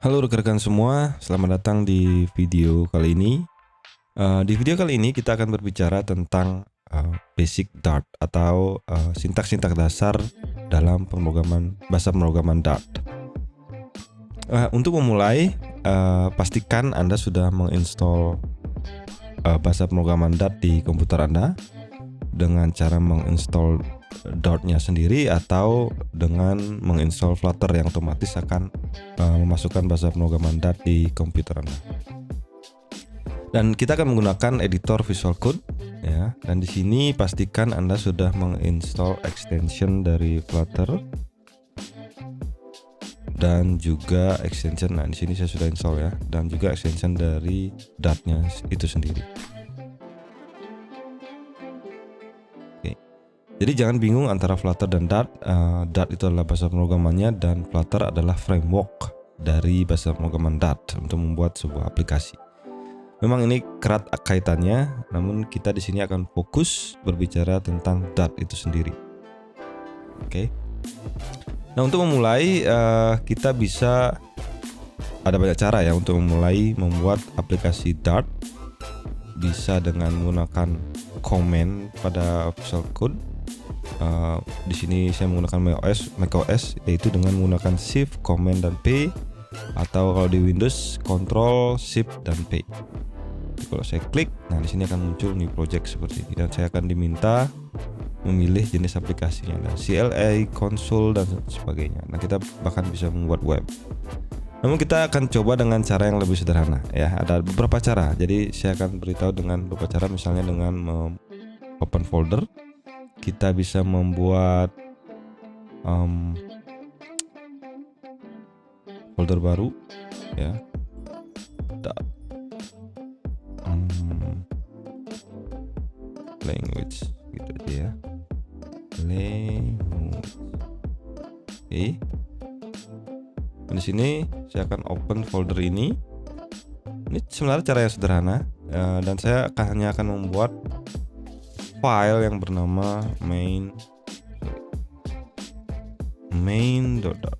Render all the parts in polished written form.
Halo rekan-rekan semua, selamat datang di video kali ini. Di video kali ini kita akan berbicara tentang basic Dart atau sintaks-sintaks dasar dalam bahasa pemrograman Dart. Untuk memulai, pastikan Anda sudah menginstall bahasa pemrograman Dart di komputer Anda dengan cara menginstall Dart-nya sendiri atau dengan menginstall Flutter yang otomatis akan memasukkan bahasa pemrograman Dart di komputer Anda. Dan kita akan menggunakan editor Visual Code ya. Dan di sini pastikan Anda sudah menginstall extension dari Flutter dan juga extension. Nah, di sini saya sudah install ya, dan juga extension dari Dart-nya itu sendiri. Jadi jangan bingung antara Flutter dan Dart. Dart itu adalah bahasa pemrogramannya dan Flutter adalah framework dari bahasa pemrograman Dart untuk membuat sebuah aplikasi. Memang ini erat kaitannya, namun kita di sini akan fokus berbicara tentang Dart itu sendiri. Oke. Nah, untuk memulai kita bisa ada banyak cara ya untuk memulai membuat aplikasi Dart. Bisa dengan menggunakan command pada Visual Code. Di sini saya menggunakan macOS yaitu dengan menggunakan Shift, Command dan P, atau kalau di Windows Control, Shift dan P. Jadi kalau saya klik, nah di sini akan muncul new project seperti ini dan saya akan diminta memilih jenis aplikasinya, dan CLI, console dan sebagainya. Nah, kita bahkan bisa membuat web. Namun kita akan coba dengan cara yang lebih sederhana ya. Ada beberapa cara. Jadi saya akan beritahu dengan beberapa cara, misalnya dengan open folder. Kita bisa membuat folder baru ya. Language gitu aja ya. Language. Oke. Di sini saya akan open folder ini. Ini sebenarnya cara yang sederhana dan saya hanya akan membuat file yang bernama main.dart.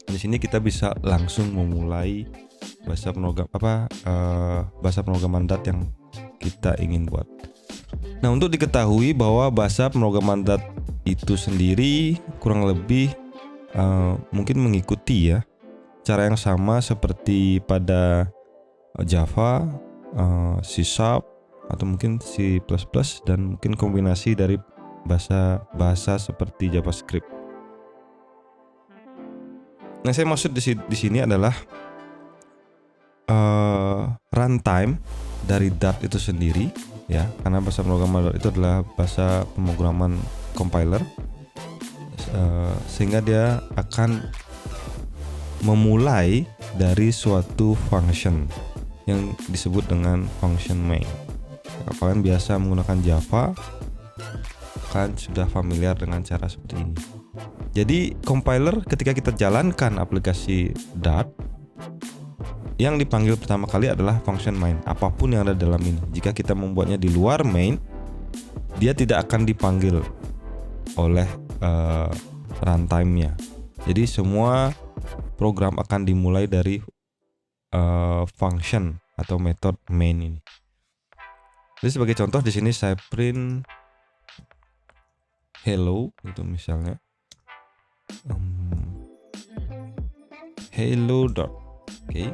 Di sini kita bisa langsung memulai bahasa pemrograman Dart yang kita ingin buat. Nah, untuk diketahui bahwa bahasa pemrograman Dart itu sendiri kurang lebih mungkin mengikuti ya cara yang sama seperti pada Java, C# atau mungkin C++, dan mungkin kombinasi dari bahasa seperti JavaScript. Nah, saya maksud di sini adalah runtime dari Dart itu sendiri ya, karena bahasa pemrograman Dart itu adalah bahasa pemrograman compiler, sehingga dia akan memulai dari suatu function yang disebut dengan function main. Kalau kalian biasa menggunakan Java, kalian sudah familiar dengan cara seperti ini. Jadi compiler ketika kita jalankan aplikasi Dart, yang dipanggil pertama kali adalah function main, apapun yang ada dalam ini. Jika kita membuatnya di luar main, dia tidak akan dipanggil oleh runtime-nya. Jadi semua program akan dimulai dari function atau metode main ini. Jadi sebagai contoh di sini saya print hello gitu misalnya. Hello dot. Oke.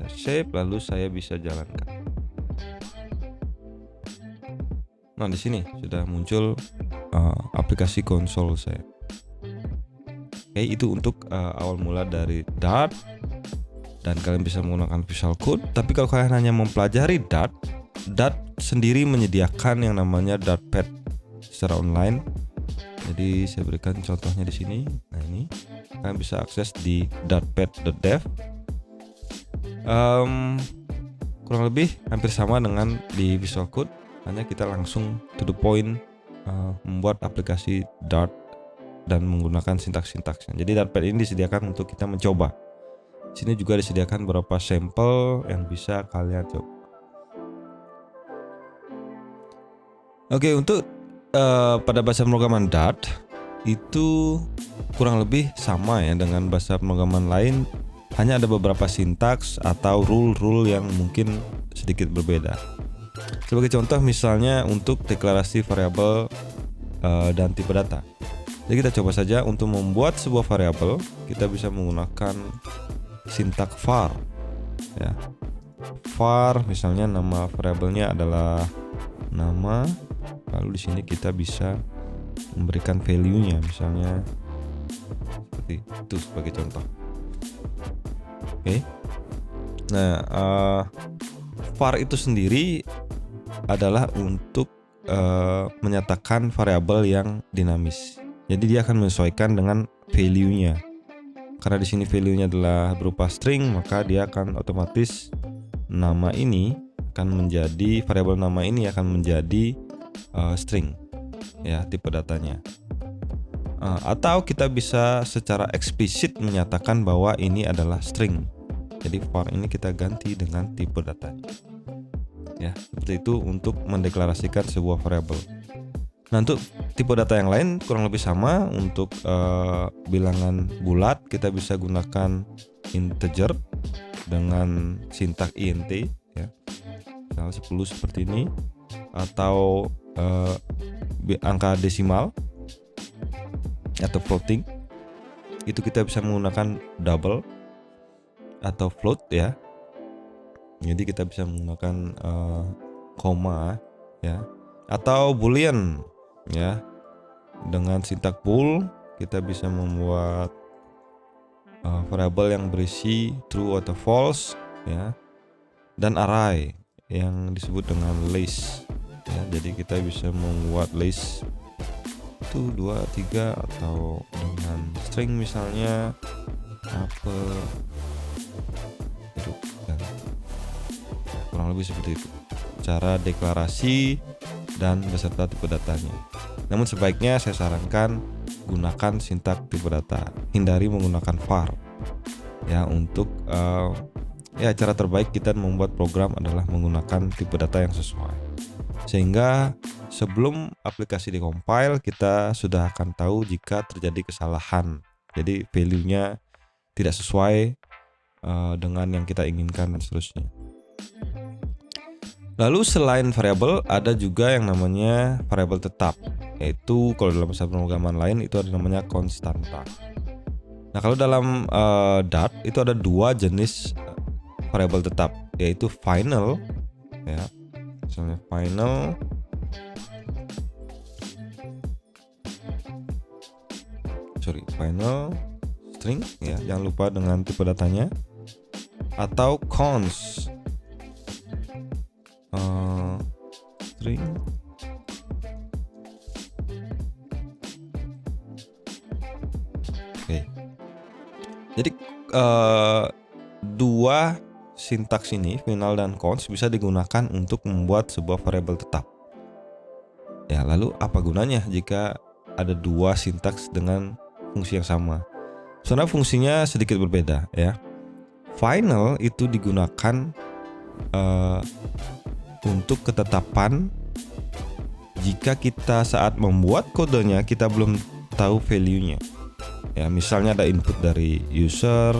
Saya save, lalu saya bisa jalankan. Nah, di sini sudah muncul aplikasi konsol saya. Oke, itu untuk awal mula dari Dart, dan kalian bisa menggunakan Visual Code. Tapi kalau kalian hanya mempelajari Dart sendiri menyediakan yang namanya Dartpad secara online. Jadi saya berikan contohnya di sini. Nah, ini kalian bisa akses di dartpad.dev. Kurang lebih hampir sama dengan di Visual Code, hanya kita langsung to the point membuat aplikasi Dart dan menggunakan sintaks-sintaksnya. Jadi Dartpad ini disediakan untuk kita mencoba. Di sini juga disediakan beberapa sampel yang bisa kalian coba. Oke, untuk pada bahasa pemrograman Dart itu kurang lebih sama ya dengan bahasa pemrograman lain, hanya ada beberapa sintaks atau rule yang mungkin sedikit berbeda. Sebagai contoh misalnya untuk deklarasi variabel dan tipe data. Jadi kita coba saja untuk membuat sebuah variabel, kita bisa menggunakan sintak var ya. Var misalnya nama variabelnya adalah nama, lalu di sini kita bisa memberikan value-nya misalnya seperti itu sebagai contoh. Oke. Nah, var itu sendiri adalah untuk menyatakan variabel yang dinamis. Jadi dia akan menyesuaikan dengan value-nya. Karena di sini value-nya adalah berupa string, maka dia akan otomatis nama ini akan menjadi variabel nama ini akan menjadi string ya, tipe datanya. Atau kita bisa secara eksplisit menyatakan bahwa ini adalah string. Jadi var ini kita ganti dengan tipe datanya. Ya, seperti itu untuk mendeklarasikan sebuah variabel. Nah, untuk tipe data yang lain kurang lebih sama. Untuk bilangan bulat kita bisa gunakan integer dengan sintak int ya. Misalnya 10 seperti ini, atau angka desimal atau floating itu kita bisa menggunakan double atau float ya. Jadi kita bisa menggunakan koma ya, atau boolean ya. Dengan sintak bool kita bisa membuat variabel yang berisi true atau false ya, dan array yang disebut dengan list ya. Jadi kita bisa membuat list 1, 2, 3, atau dengan string misalnya apel itu ya. Kurang lebih seperti itu cara deklarasi dan beserta tipe datanya. Namun sebaiknya saya sarankan gunakan sintak tipe data, hindari menggunakan var ya. Untuk cara terbaik kita membuat program adalah menggunakan tipe data yang sesuai, sehingga sebelum aplikasi dikompil kita sudah akan tahu jika terjadi kesalahan, jadi value-nya tidak sesuai dengan yang kita inginkan dan seterusnya. Lalu selain variabel ada juga yang namanya variabel tetap, yaitu kalau dalam bahasa pemrograman lain itu ada namanya konstanta. Nah, kalau dalam Dart itu ada dua jenis variabel tetap, yaitu final ya, misalnya final string ya, jangan lupa dengan tipe datanya, atau const string oke. Jadi dua sintaks ini, final dan const, bisa digunakan untuk membuat sebuah variabel tetap ya. Lalu apa gunanya jika ada dua sintaks dengan fungsi yang sama? Sebenarnya fungsinya sedikit berbeda ya. Final itu digunakan untuk ketetapan jika kita saat membuat kodenya kita belum tahu value-nya ya. Misalnya ada input dari user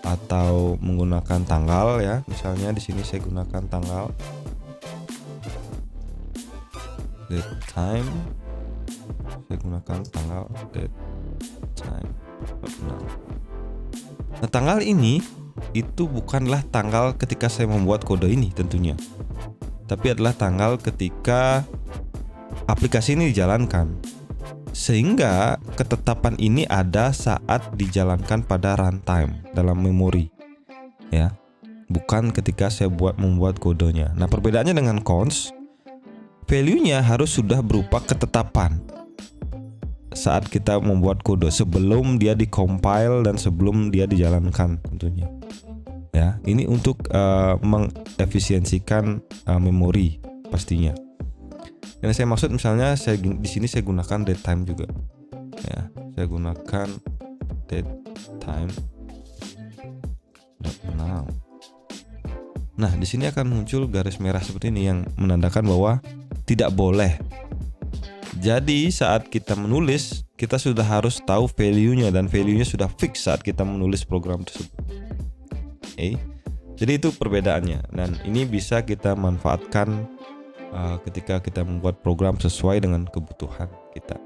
atau menggunakan tanggal ya. Misalnya di sini saya gunakan tanggal date time, saya gunakan tanggal date time. Nah, tanggal ini itu bukanlah tanggal ketika saya membuat kode ini tentunya, tapi adalah tanggal ketika aplikasi ini dijalankan. Sehingga ketetapan ini ada saat dijalankan pada runtime dalam memori ya, bukan ketika saya membuat kodenya. Nah, perbedaannya dengan const, value-nya harus sudah berupa ketetapan saat kita membuat kode, sebelum dia dikompil dan sebelum dia dijalankan tentunya ya. Ini untuk mengefisiensikan memori pastinya. Yang saya maksud misalnya di sini saya gunakan date time juga ya. Saya gunakan date time now. Nah, di sini akan muncul garis merah seperti ini yang menandakan bahwa tidak boleh. Jadi saat kita menulis, kita sudah harus tahu value-nya, dan value-nya sudah fix saat kita menulis program tersebut. Jadi itu perbedaannya, dan ini bisa kita manfaatkan ketika kita membuat program sesuai dengan kebutuhan kita.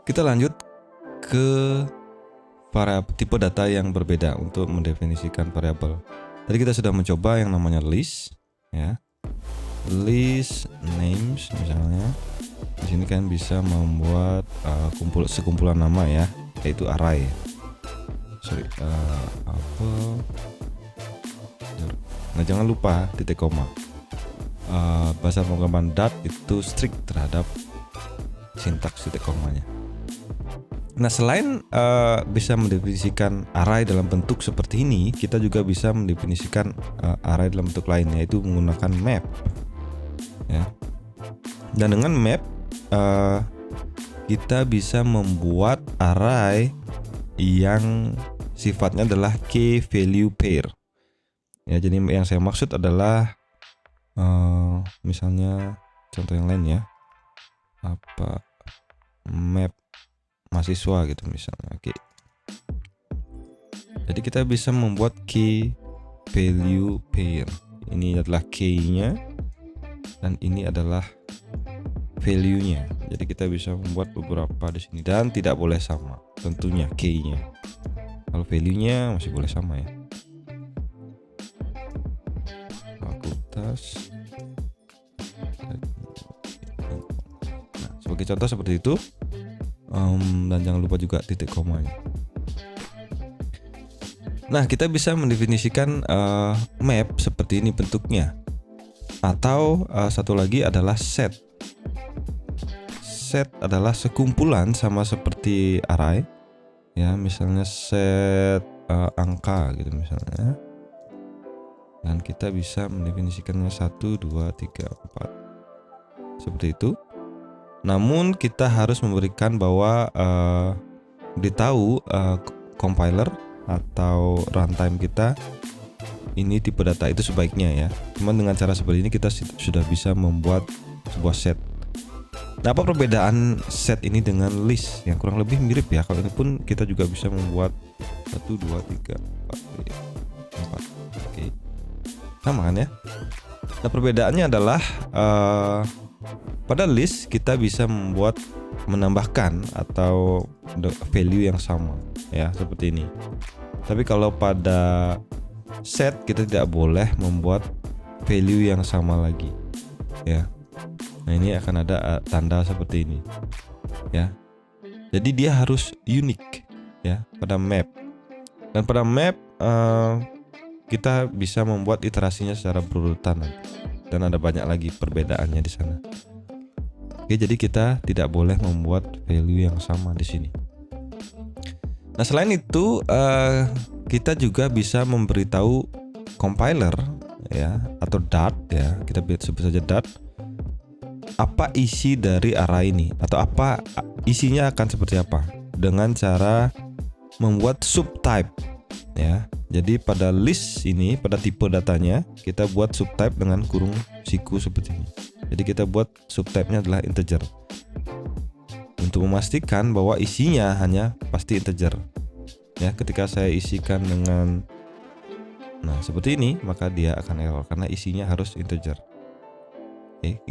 Kita lanjut ke tipe data yang berbeda untuk mendefinisikan variabel. Tadi kita sudah mencoba yang namanya list, ya. List names misalnya. Di sini kan bisa membuat sekumpulan nama, ya, yaitu array. Nah, jangan lupa titik koma. Bahasa pemrograman Dart itu strict terhadap sintaks titik komanya. Nah, selain bisa mendefinisikan array dalam bentuk seperti ini, kita juga bisa mendefinisikan array dalam bentuk lain, yaitu menggunakan map, ya. Dan dengan map kita bisa membuat array yang sifatnya adalah key value pair, ya. Jadi yang saya maksud adalah misalnya contoh yang lain, ya, map mahasiswa gitu misalnya. Oke. Jadi kita bisa membuat key value pair. Ini adalah key-nya dan ini adalah value-nya. Jadi kita bisa membuat beberapa di sini dan tidak boleh sama tentunya key-nya. Kalau value-nya masih boleh sama, ya. Fakultas. Nah, sebagai contoh seperti itu. Dan jangan lupa juga titik komanya. Nah, kita bisa mendefinisikan map seperti ini bentuknya. Atau satu lagi adalah set. Set adalah sekumpulan sama seperti array, ya. Misalnya set angka gitu misalnya. Dan kita bisa mendefinisikannya 1, 2, 3, 4. Seperti itu. Namun kita harus memberikan bahwa beritahu compiler atau runtime kita ini tipe data itu sebaiknya, ya. Cuma dengan cara seperti ini kita sudah bisa membuat sebuah set. Nah, apa perbedaan set ini dengan list? Yang kurang lebih mirip, ya. Kalau ini pun kita juga bisa membuat 1, 2, 3, 4. Oke. Sama kan, ya? Nah, perbedaannya adalah pada list kita bisa menambahkan atau value yang sama, ya, seperti ini. Tapi kalau pada set kita tidak boleh membuat value yang sama lagi, ya. Nah, ini akan ada tanda seperti ini, ya. Jadi dia harus unik, ya, pada map. Dan pada map kita bisa membuat iterasinya secara berurutan dan ada banyak lagi perbedaannya di sana. Oke, jadi kita tidak boleh membuat value yang sama di sini. Nah, selain itu kita juga bisa memberitahu compiler, ya, atau Dart, ya. Kita sebut saja Dart. Apa isi dari array ini atau apa isinya akan seperti apa dengan cara membuat subtype, ya. Jadi pada list ini, pada tipe datanya kita buat subtype dengan kurung siku seperti ini. Jadi kita buat subtype-nya adalah integer untuk memastikan bahwa isinya hanya pasti integer, ya. Ketika saya isikan dengan seperti ini, maka dia akan error karena isinya harus integer.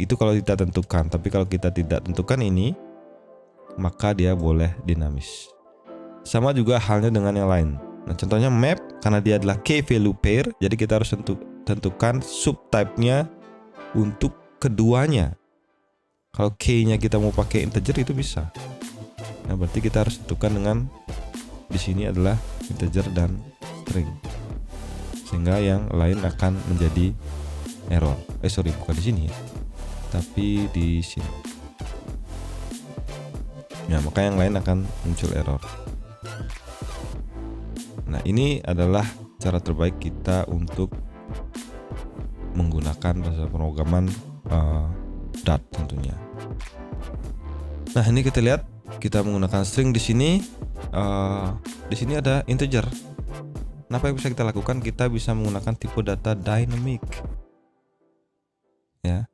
Itu kalau kita tentukan, tapi kalau kita tidak tentukan ini, maka dia boleh dinamis. Sama juga halnya dengan yang lain. Nah, contohnya map, karena dia adalah key value pair, jadi kita harus tentukan subtype-nya untuk keduanya. Kalau key-nya kita mau pakai integer itu bisa. Nah, berarti kita harus tentukan dengan di sini adalah integer dan string. Sehingga yang lain akan menjadi error. Bukan di sini, ya. Tapi di sini. Ya, maka yang lain akan muncul error. Nah, ini adalah cara terbaik kita untuk menggunakan bahasa pemrograman Dart tentunya. Nah, ini kita lihat kita menggunakan string di sini. Di sini ada integer. Nah, apa yang bisa kita lakukan? Kita bisa menggunakan tipe data dynamic. ya.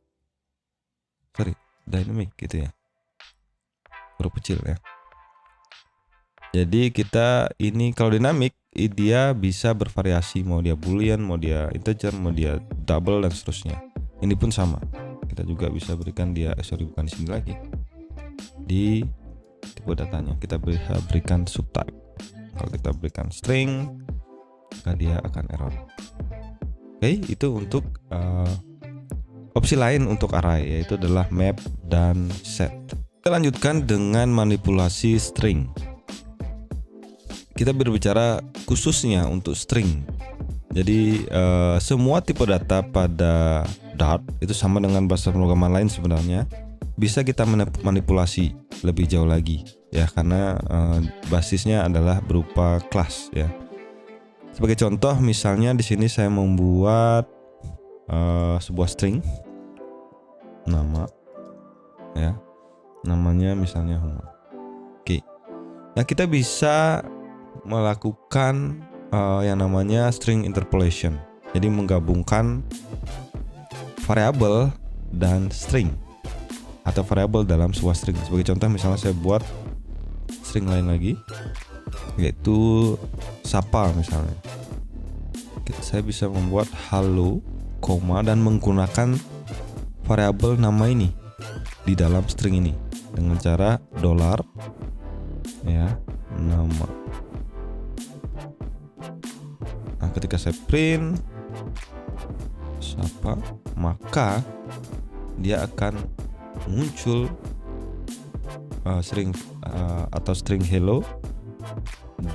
Sorry, dynamic gitu ya. Huruf kecil ya. Jadi kita ini kalau dynamic dia bisa bervariasi, mau dia boolean, mau dia integer, mau dia double dan seterusnya. Ini pun sama. Kita juga bisa berikan dia bukan di sini lagi. Di tipe datanya kita bisa berikan subtype. Kalau kita berikan string, maka dia akan error. Oke, itu untuk opsi lain untuk array, yaitu adalah map dan set. Kita lanjutkan dengan manipulasi string. Kita berbicara khususnya untuk string. Jadi semua tipe data pada Dart itu sama dengan bahasa pemrograman lain sebenarnya, bisa kita manipulasi lebih jauh lagi ya, karena basisnya adalah berupa kelas ya. Sebagai contoh, misalnya di sini saya membuat sebuah string nama ya, namanya misalnya Humor. Oke. Nah, kita bisa melakukan yang namanya string interpolation. Jadi menggabungkan variabel dan string atau variabel dalam sebuah string. Sebagai contoh, misalnya saya buat string lain lagi, yaitu Sapa misalnya. Saya bisa membuat halo, koma, dan menggunakan variabel nama ini di dalam string ini dengan cara $ ya, nama. Nah, ketika saya print Sapa, maka dia akan muncul string atau string hello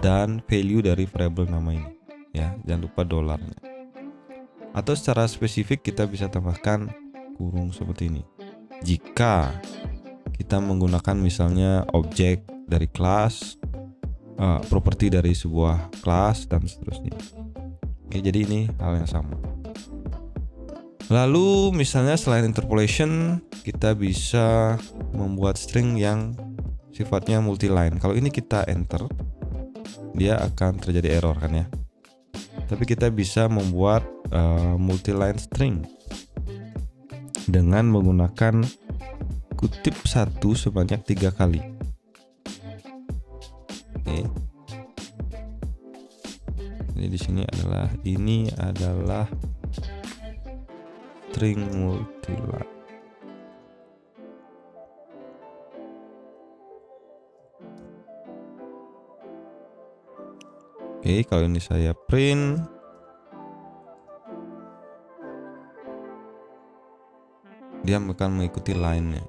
dan value dari variabel nama ini ya, jangan lupa $-nya. Atau secara spesifik kita bisa tambahkan kurung seperti ini jika kita menggunakan misalnya objek dari kelas, properti dari sebuah kelas dan seterusnya. Oke, jadi ini hal yang sama. Lalu misalnya selain interpolation, kita bisa membuat string yang sifatnya multi-line. Kalau ini kita enter, dia akan terjadi error kan ya. Tapi kita bisa membuat multi-line string dengan menggunakan kutip satu sebanyak 3 kali. Oke. Jadi di sini adalah string multi-line. Oke, kalau ini saya print, dia akan mengikuti line-nya.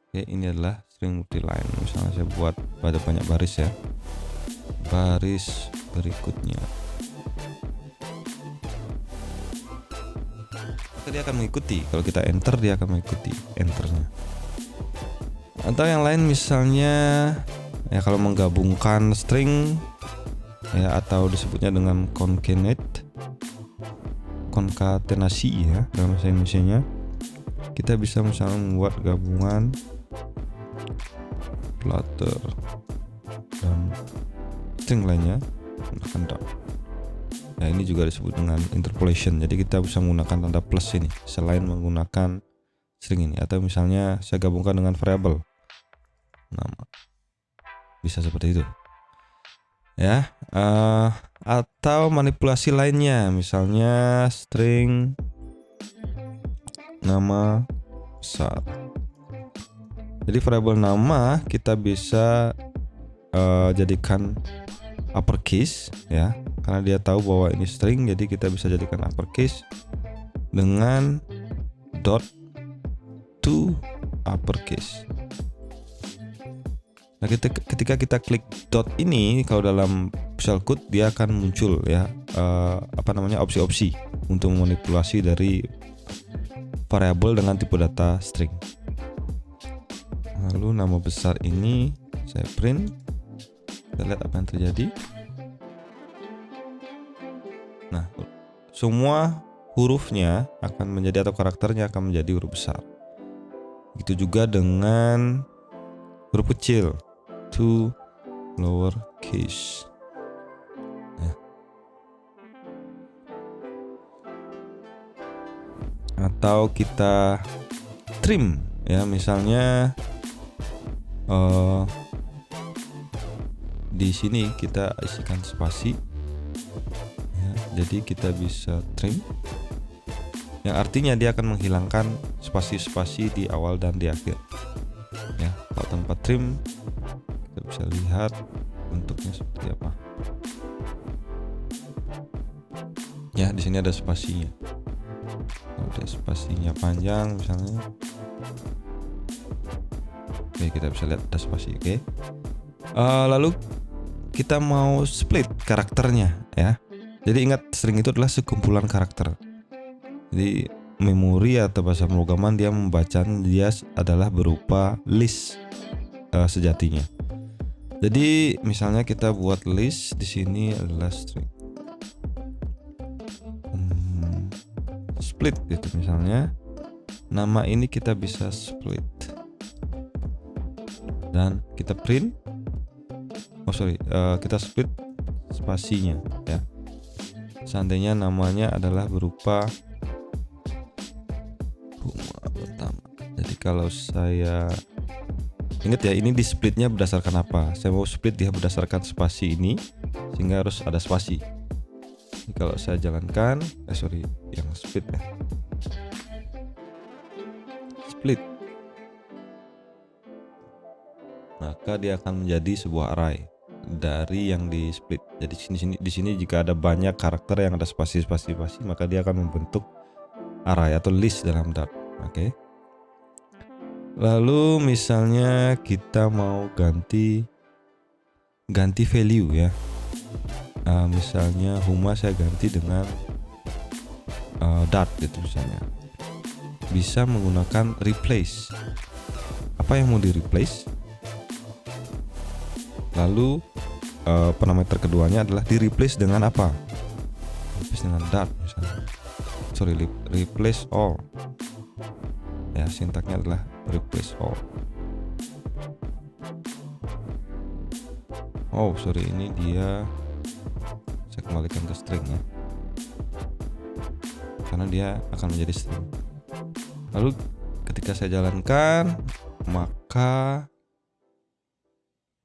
Oke, ini adalah string multi-line. Misalnya saya buat pada banyak baris ya. Baris berikutnya. Maka dia akan mengikuti. Kalau kita enter, dia akan mengikuti enternya. Atau yang lain misalnya ya, kalau menggabungkan string ya, atau disebutnya dengan konkatenasi ya dalam bahasa Indonesianya, kita bisa misalnya membuat gabungan Flutter dan string lainnya menggunakan dot. Nah, ini juga disebut dengan interpolation. Jadi kita bisa menggunakan tanda plus ini selain menggunakan string ini. Atau misalnya saya gabungkan dengan variabel nama, bisa seperti itu ya. Atau manipulasi lainnya, misalnya string nama besar. Jadi variabel nama kita bisa jadikan uppercase ya, karena dia tahu bahwa ini string, jadi kita bisa jadikan uppercase dengan dot to uppercase. Nah, ketika kita klik dot ini, kalau dalam Visual Code dia akan muncul ya opsi-opsi untuk memanipulasi dari variabel dengan tipe data string. Lalu nama besar ini saya print, kita lihat apa yang terjadi. Nah, semua hurufnya akan menjadi, atau karakternya akan menjadi huruf besar. Begitu juga dengan huruf kecil, to lowercase. atau kita trim ya, misalnya di sini kita isikan spasi ya, jadi kita bisa trim yang artinya dia akan menghilangkan spasi-spasi di awal dan di akhir ya. Kalau tanpa trim kita bisa lihat bentuknya seperti apa ya. Di sini ada spasinya, ada spasinya panjang misalnya. Oke, kita bisa lihat ada spasi. Oke. Lalu kita mau split karakternya ya. Jadi ingat, string itu adalah sekumpulan karakter. Jadi memori atau bahasa pemrograman dia membaca dia adalah berupa list sejatinya. Jadi misalnya kita buat list di sini adalah string split gitu misalnya. Nama ini kita bisa split dan kita print. Kita split spasinya ya. Seandainya namanya adalah berupa Huma pertama. Jadi kalau saya ingat ya, ini di splitnya berdasarkan apa? Saya mau split dia berdasarkan spasi ini, sehingga harus ada spasi. Jadi kalau saya jalankan, yang split ya. Split. Maka dia akan menjadi sebuah array dari yang di split. Jadi di sini jika ada banyak karakter yang ada spasi, maka dia akan membentuk array atau list dalam Dart. Oke. Lalu misalnya kita mau ganti value ya. Misalnya Huma saya ganti dengan Dart gitu misalnya. Bisa menggunakan replace. Apa yang mau di replace? Lalu parameter keduanya adalah di replace dengan apa? Replace dengan Dart misalnya. Replace all ya, sintaknya adalah replace all. Ini dia saya kembalikan ke string ya, karena dia akan menjadi string. Lalu ketika saya jalankan, maka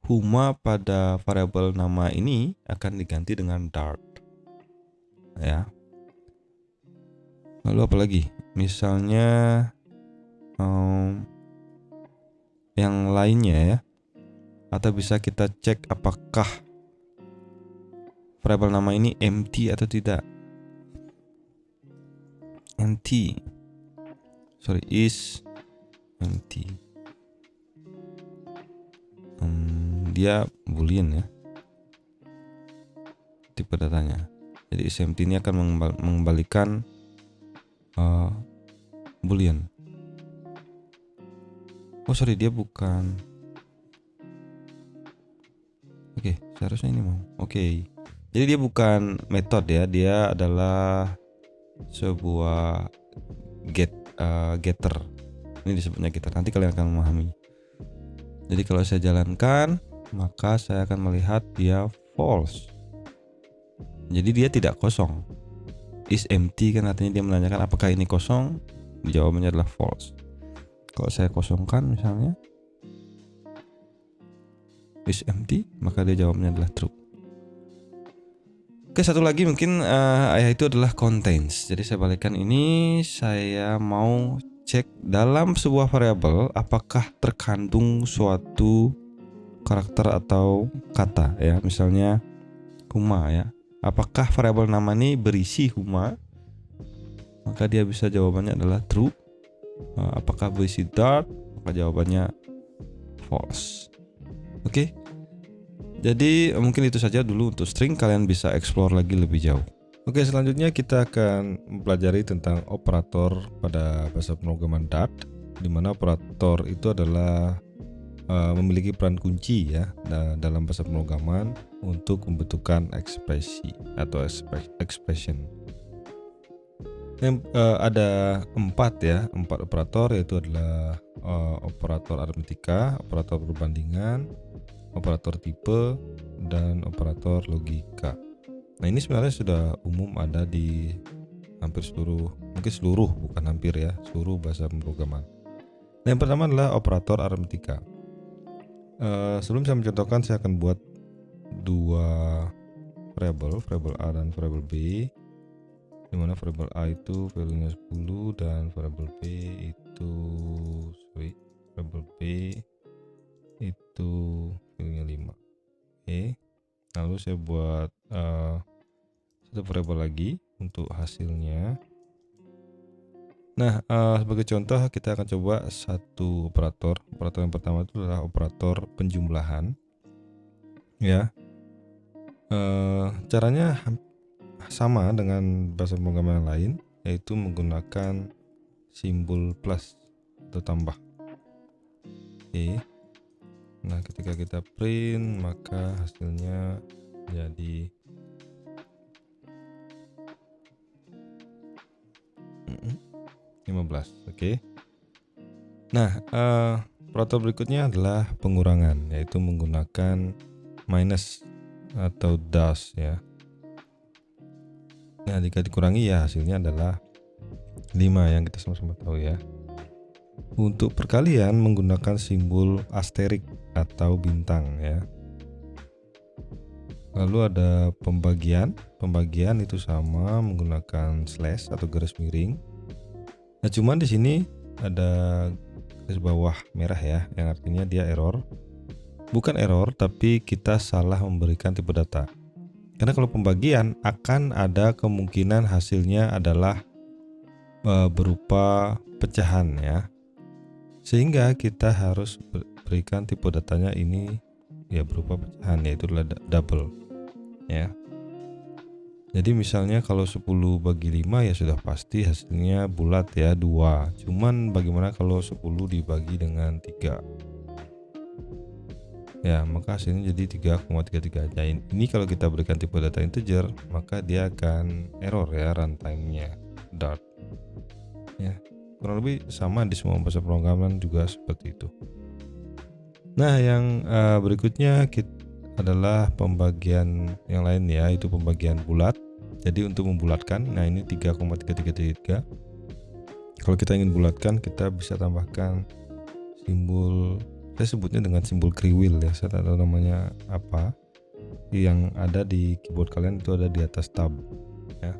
Huma pada variabel nama ini akan diganti dengan Dart ya. Lalu apa lagi? Misalnya yang lainnya ya. Atau bisa kita cek apakah variabel nama ini empty atau tidak. Is empty. Dia boolean ya, tipe datanya. Jadi is empty ini akan mengembalikan boolean. Dia bukan. Seharusnya ini mau. Jadi dia bukan metode ya, dia adalah sebuah getter. Ini disebutnya getter. Nanti kalian akan memahami. Jadi kalau saya jalankan, maka saya akan melihat dia false. Jadi dia tidak kosong. Is empty kan artinya dia menanyakan apakah ini kosong. Jawabannya adalah false. Kalau saya kosongkan misalnya is empty, maka dia jawabnya adalah true. Oke, satu lagi mungkin itu adalah contains. Jadi saya balikkan ini, saya mau cek dalam sebuah variabel apakah terkandung suatu karakter atau kata ya. Misalnya Huma ya. Apakah variabel nama ini berisi Huma? Maka dia bisa jawabannya adalah true. Apakah berisi Dart? Maka jawabannya false. Oke. Jadi mungkin itu saja dulu untuk string, kalian bisa explore lagi lebih jauh. Oke, selanjutnya kita akan mempelajari tentang operator pada bahasa pemrograman Dart, di mana operator itu adalah memiliki peran kunci ya dalam bahasa pemrograman untuk membentukkan ekspresi atau expression. Ada empat operator, yaitu adalah operator aritmetika, operator perbandingan, operator tipe, dan operator logika. Nah, ini sebenarnya sudah umum ada di hampir seluruh, mungkin seluruh, bukan hampir ya, seluruh bahasa pemrograman. Nah, yang pertama adalah operator aritmetika. Sebelum saya mencontohkan, saya akan buat dua variabel A dan variabel B, dimana variabel A itu value-nya 10 dan variabel B itu value-nya 5. Oke. Lalu saya buat satu variabel lagi untuk hasilnya. Nah, sebagai contoh kita akan coba satu operator. Operator yang pertama itu adalah operator penjumlahan. Ya, caranya sama dengan bahasa pemrograman lain, yaitu menggunakan simbol plus atau tambah. Oke. Nah, ketika kita print maka hasilnya jadi 15. Oke. Nah, operator berikutnya adalah pengurangan, yaitu menggunakan minus atau dash ya. Nah, jika dikurangi ya hasilnya adalah 5 yang kita sama-sama tahu ya. Untuk perkalian menggunakan simbol asterik atau bintang ya. Lalu ada pembagian. Pembagian itu sama menggunakan slash atau garis miring. Nah, cuman di sini ada garis bawah merah ya, yang artinya dia error. Bukan error, tapi kita salah memberikan tipe data. Karena kalau pembagian akan ada kemungkinan hasilnya adalah berupa pecahan ya. Sehingga kita harus berikan tipe datanya ini ya berupa pecahan, yaitu adalah double ya. Jadi misalnya kalau 10 bagi 5 ya sudah pasti hasilnya bulat ya 2. Cuman bagaimana kalau 10 dibagi dengan 3? Ya, maka hasilnya jadi 3,33. Nah, ini kalau kita berikan tipe data integer, maka dia akan error ya runtime-nya. Dart. Ya, kurang lebih sama di semua bahasa pemrograman juga seperti itu. Nah, yang berikutnya adalah pembagian yang lain ya, itu pembagian bulat. Jadi untuk membulatkan, nah ini 3,333. Kalau kita ingin bulatkan, kita bisa tambahkan simbol, saya sebutnya dengan simbol kriwil ya, saya tak tahu namanya apa. Yang ada di keyboard kalian itu ada di atas tab ya.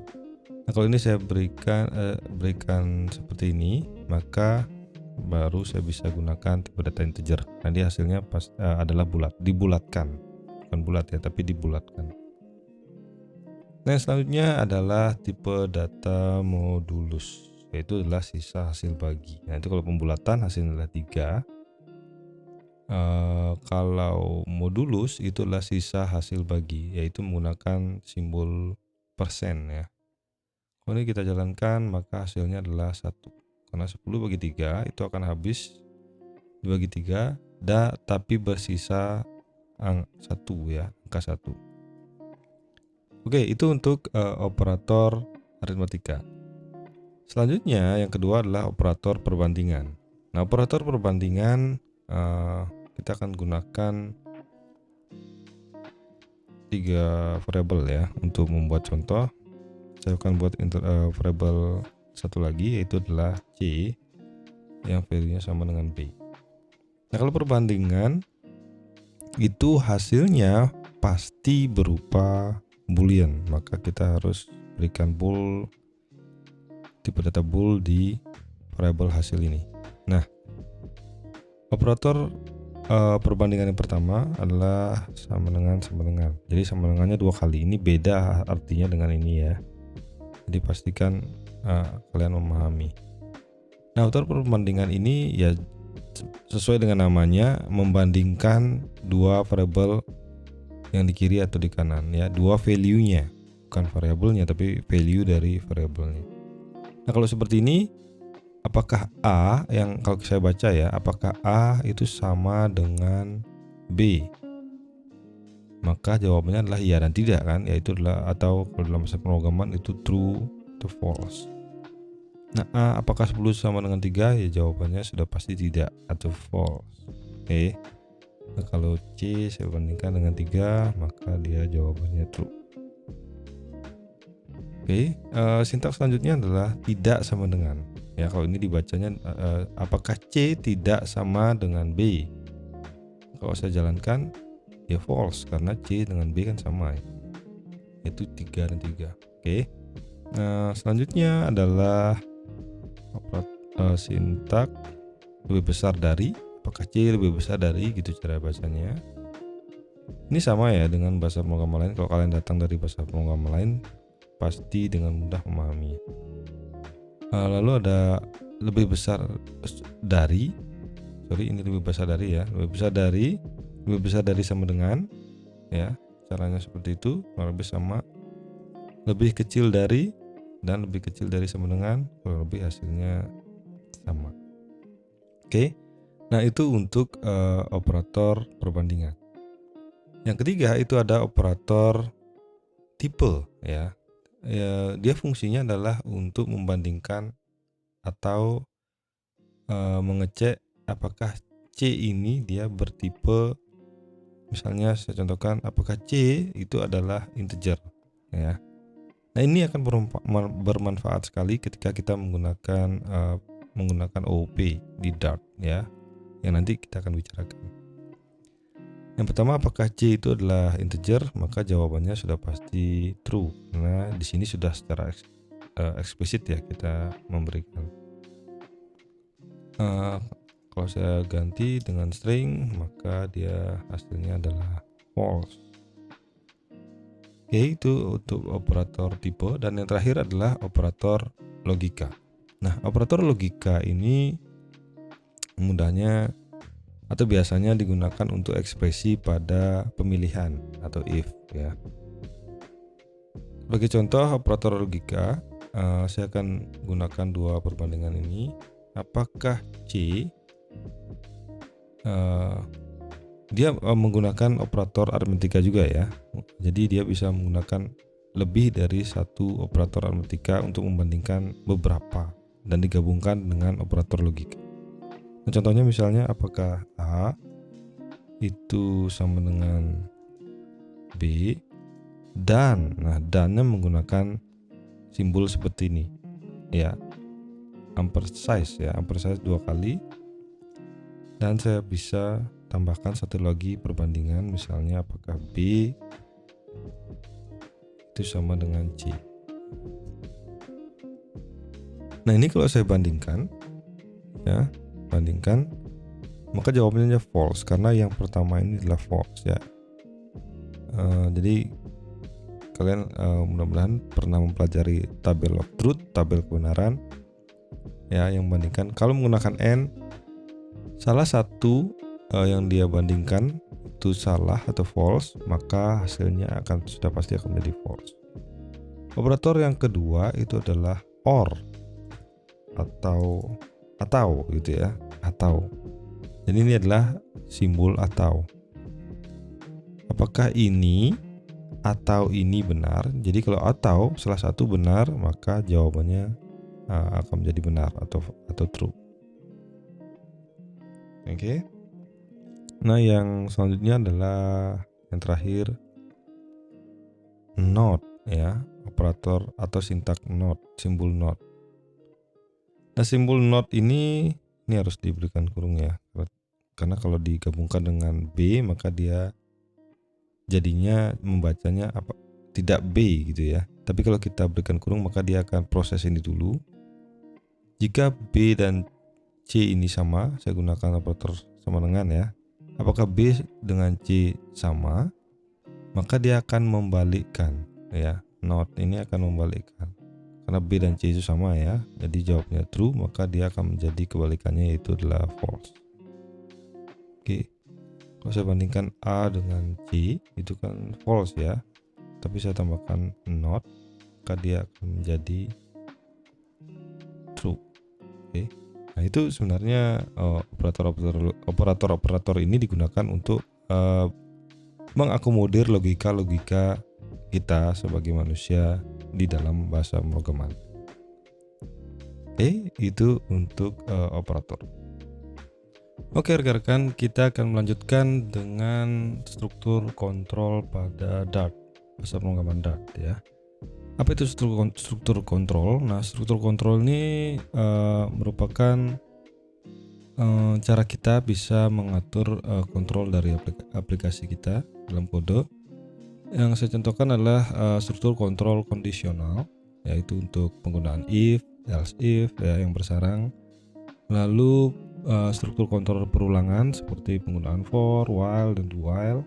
Nah, kalau ini saya berikan seperti ini, maka baru saya bisa gunakan tipe data integer. Nanti hasilnya adalah bulat, dibulatkan, bukan bulat ya, tapi dibulatkan. Nah, selanjutnya adalah tipe data modulus, yaitu adalah sisa hasil bagi. Nah, itu kalau pembulatan hasilnya adalah 3. Kalau modulus itu adalah sisa hasil bagi, yaitu menggunakan simbol persen ya. Kalau ini kita jalankan maka hasilnya adalah 1. Karena 10 bagi 3 itu akan habis dibagi 3 tapi bersisa 1 ya, angka 1. Oke, itu untuk operator aritmetika. Selanjutnya yang kedua adalah operator perbandingan. Nah, operator perbandingan kita akan gunakan 3 variabel ya untuk membuat contoh. Saya akan buat variabel satu lagi, yaitu adalah C yang value-nya sama dengan B. Nah, kalau perbandingan itu hasilnya pasti berupa boolean, maka kita harus berikan bool, tipe data bool di variabel hasil ini. Nah, operator perbandingan yang pertama adalah sama dengan. Jadi sama dengannya 2 kali. Ini beda artinya dengan ini ya. Jadi pastikan kalian memahami. Nah, operator perbandingan ini ya sesuai dengan namanya, membandingkan 2 variabel yang di kiri atau di kanan ya, 2 value-nya, bukan variabelnya tapi value dari variabelnya. Nah, kalau seperti ini, apakah A yang kalau saya baca ya, apakah A itu sama dengan B? Maka jawabannya adalah iya dan tidak kan, yaitu adalah, atau kalau dalam bahasa pemrograman itu true atau false. Nah, A apakah 10 sama dengan 3? Ya jawabannya sudah pasti tidak atau false. Oke. Nah, kalau C saya bandingkan dengan 3, maka dia jawabannya true. Oke, sintaks selanjutnya adalah tidak sama dengan. Ya, kalau ini dibacanya apakah C tidak sama dengan B? Kalau saya jalankan ya false karena C dengan B kan sama ya. Itu 3 dan 3. Oke. Nah, selanjutnya adalah sintak lebih besar dari, apakah C lebih besar dari, gitu cara bacanya. Ini sama ya dengan bahasa pemrograman lain. Kalau kalian datang dari bahasa pemrograman lain pasti dengan mudah memahami. Lalu ada lebih besar dari, ini lebih besar dari ya, lebih besar dari sama dengan ya, caranya seperti itu, kurang lebih sama. Lebih kecil dari dan lebih kecil dari sama dengan, kurang lebih hasilnya sama. Oke, nah itu untuk operator perbandingan. Yang ketiga itu ada operator tipe ya. Dia fungsinya adalah untuk membandingkan atau mengecek apakah C ini dia bertipe, misalnya saya contohkan apakah C itu adalah integer ya. Nah, ini akan bermanfaat sekali ketika kita menggunakan OOP di Dart ya, yang nanti kita akan bicarakan. Yang pertama, apakah C itu adalah integer? Maka jawabannya sudah pasti true, karena di sini sudah secara eksplisit ya kita memberikan. Kalau saya ganti dengan string, maka dia hasilnya adalah false. Oke, itu untuk operator tipe. Dan yang terakhir adalah operator logika. Nah, operator logika ini mudahnya atau biasanya digunakan untuk ekspresi pada pemilihan atau if ya. Sebagai contoh operator logika, saya akan gunakan dua perbandingan ini. Apakah C dia menggunakan operator aritmetika juga ya. Jadi dia bisa menggunakan lebih dari satu operator aritmetika untuk membandingkan beberapa dan digabungkan dengan operator logika. Nah, contohnya misalnya apakah A itu sama dengan B dan, nah dannya menggunakan simbol seperti ini ya, ampersand ya, ampersand 2 kali, dan saya bisa tambahkan satu lagi perbandingan, misalnya apakah B itu sama dengan C. Nah, ini kalau saya bandingkan ya, maka jawabannya false karena yang pertama ini adalah false ya. Jadi kalian mudah-mudahan pernah mempelajari tabel of truth, tabel kebenaran ya, yang bandingkan. Kalau menggunakan n, salah satu yang dia bandingkan itu salah atau false, maka hasilnya sudah pasti akan menjadi false. Operator yang kedua itu adalah or atau gitu ya, atau. Jadi ini adalah simbol atau. Apakah ini atau ini benar? Jadi kalau atau salah satu benar, maka jawabannya akan menjadi benar atau true. Oke. Nah, yang selanjutnya adalah yang terakhir, not ya, operator atau sintak not, simbol not. Nah, simbol not ini harus diberikan kurung ya, karena kalau digabungkan dengan B maka dia jadinya membacanya tidak B gitu ya. Tapi kalau kita berikan kurung maka dia akan proses ini dulu. Jika B dan C ini sama, saya gunakan operator sama dengan ya. Apakah B dengan C sama, maka dia akan membalikkan ya. Not ini akan membalikkan. Karena B dan C itu sama ya, jadi jawabnya true, maka dia akan menjadi kebalikannya, yaitu adalah false. Oke, kalau saya bandingkan A dengan C itu kan false ya, tapi saya tambahkan not, maka dia akan menjadi true. Oke, nah itu sebenarnya operator ini digunakan untuk mengakomodir logika kita sebagai manusia di dalam bahasa pemrograman. Oke, itu untuk operator. Oke rekan-rekan, kita akan melanjutkan dengan struktur kontrol pada Dart, bahasa pemrograman Dart ya. Apa itu struktur kontrol? Nah, struktur kontrol ini merupakan cara kita bisa mengatur kontrol dari aplikasi kita dalam kode. Yang saya contohkan adalah struktur kontrol kondisional, yaitu untuk penggunaan if, else if ya, yang bersarang. Lalu struktur kontrol perulangan seperti penggunaan for, while, dan do while.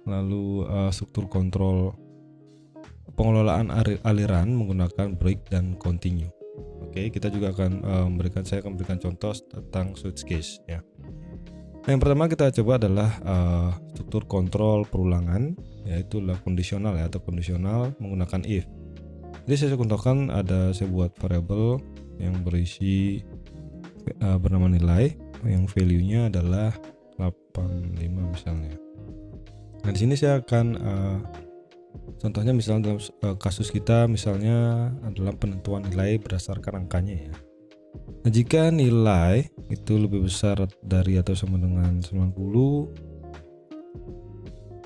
Lalu struktur kontrol pengelolaan aliran menggunakan break dan continue. Oke, kita juga akan saya akan memberikan contoh tentang switch case ya. Nah, yang pertama kita coba adalah struktur kontrol perulangan, yaitu kondisional ya, atau kondisional menggunakan if. Jadi saya contohkan saya buat variable yang berisi bernama nilai, yang value-nya adalah 85 misalnya. Nah, di sini saya akan contohnya misalnya dalam kasus kita misalnya adalah penentuan nilai berdasarkan angkanya ya. Nah, jika nilai itu lebih besar dari atau sama dengan 90,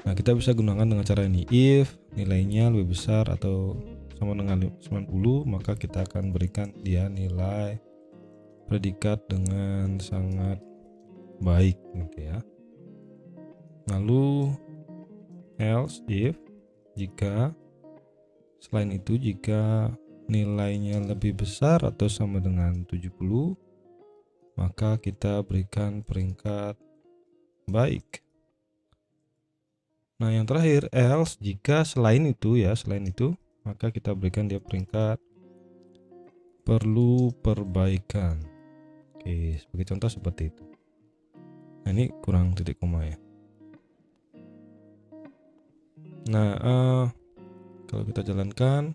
nah kita bisa gunakan dengan cara ini. If nilainya lebih besar atau sama dengan 90, maka kita akan berikan dia nilai predikat dengan sangat baik gitu ya. Lalu else if jika selain itu jika nilainya lebih besar atau sama dengan 70, maka kita berikan peringkat baik. Nah, yang terakhir else jika selain itu, maka kita berikan dia peringkat perlu perbaikan. Oke, sebagai contoh seperti itu. Nah, ini kurang titik koma ya. Nah, kalau kita jalankan,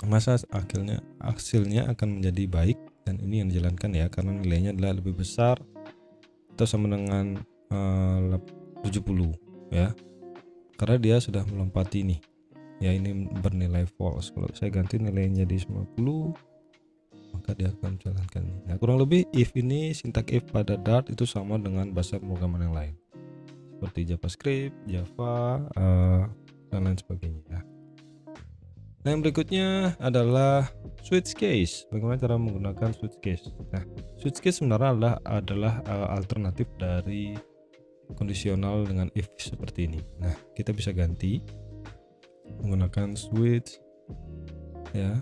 masa hasilnya akan menjadi baik, dan ini yang dijalankan ya, karena nilainya adalah lebih besar atau sama dengan 70 ya, karena dia sudah melompati nih ya, ini bernilai false. Kalau saya ganti nilainya jadi 90, maka dia akan menjalankan ini. Nah, kurang lebih if ini, sintak if pada Dart itu sama dengan bahasa pemrograman yang lain seperti JavaScript, Java, dan lain sebagainya ya. Nah, yang berikutnya adalah switch case. Bagaimana cara menggunakan switch case? Nah, switch case sebenarnya adalah alternatif dari kondisional dengan if seperti ini. Nah, kita bisa ganti menggunakan switch ya.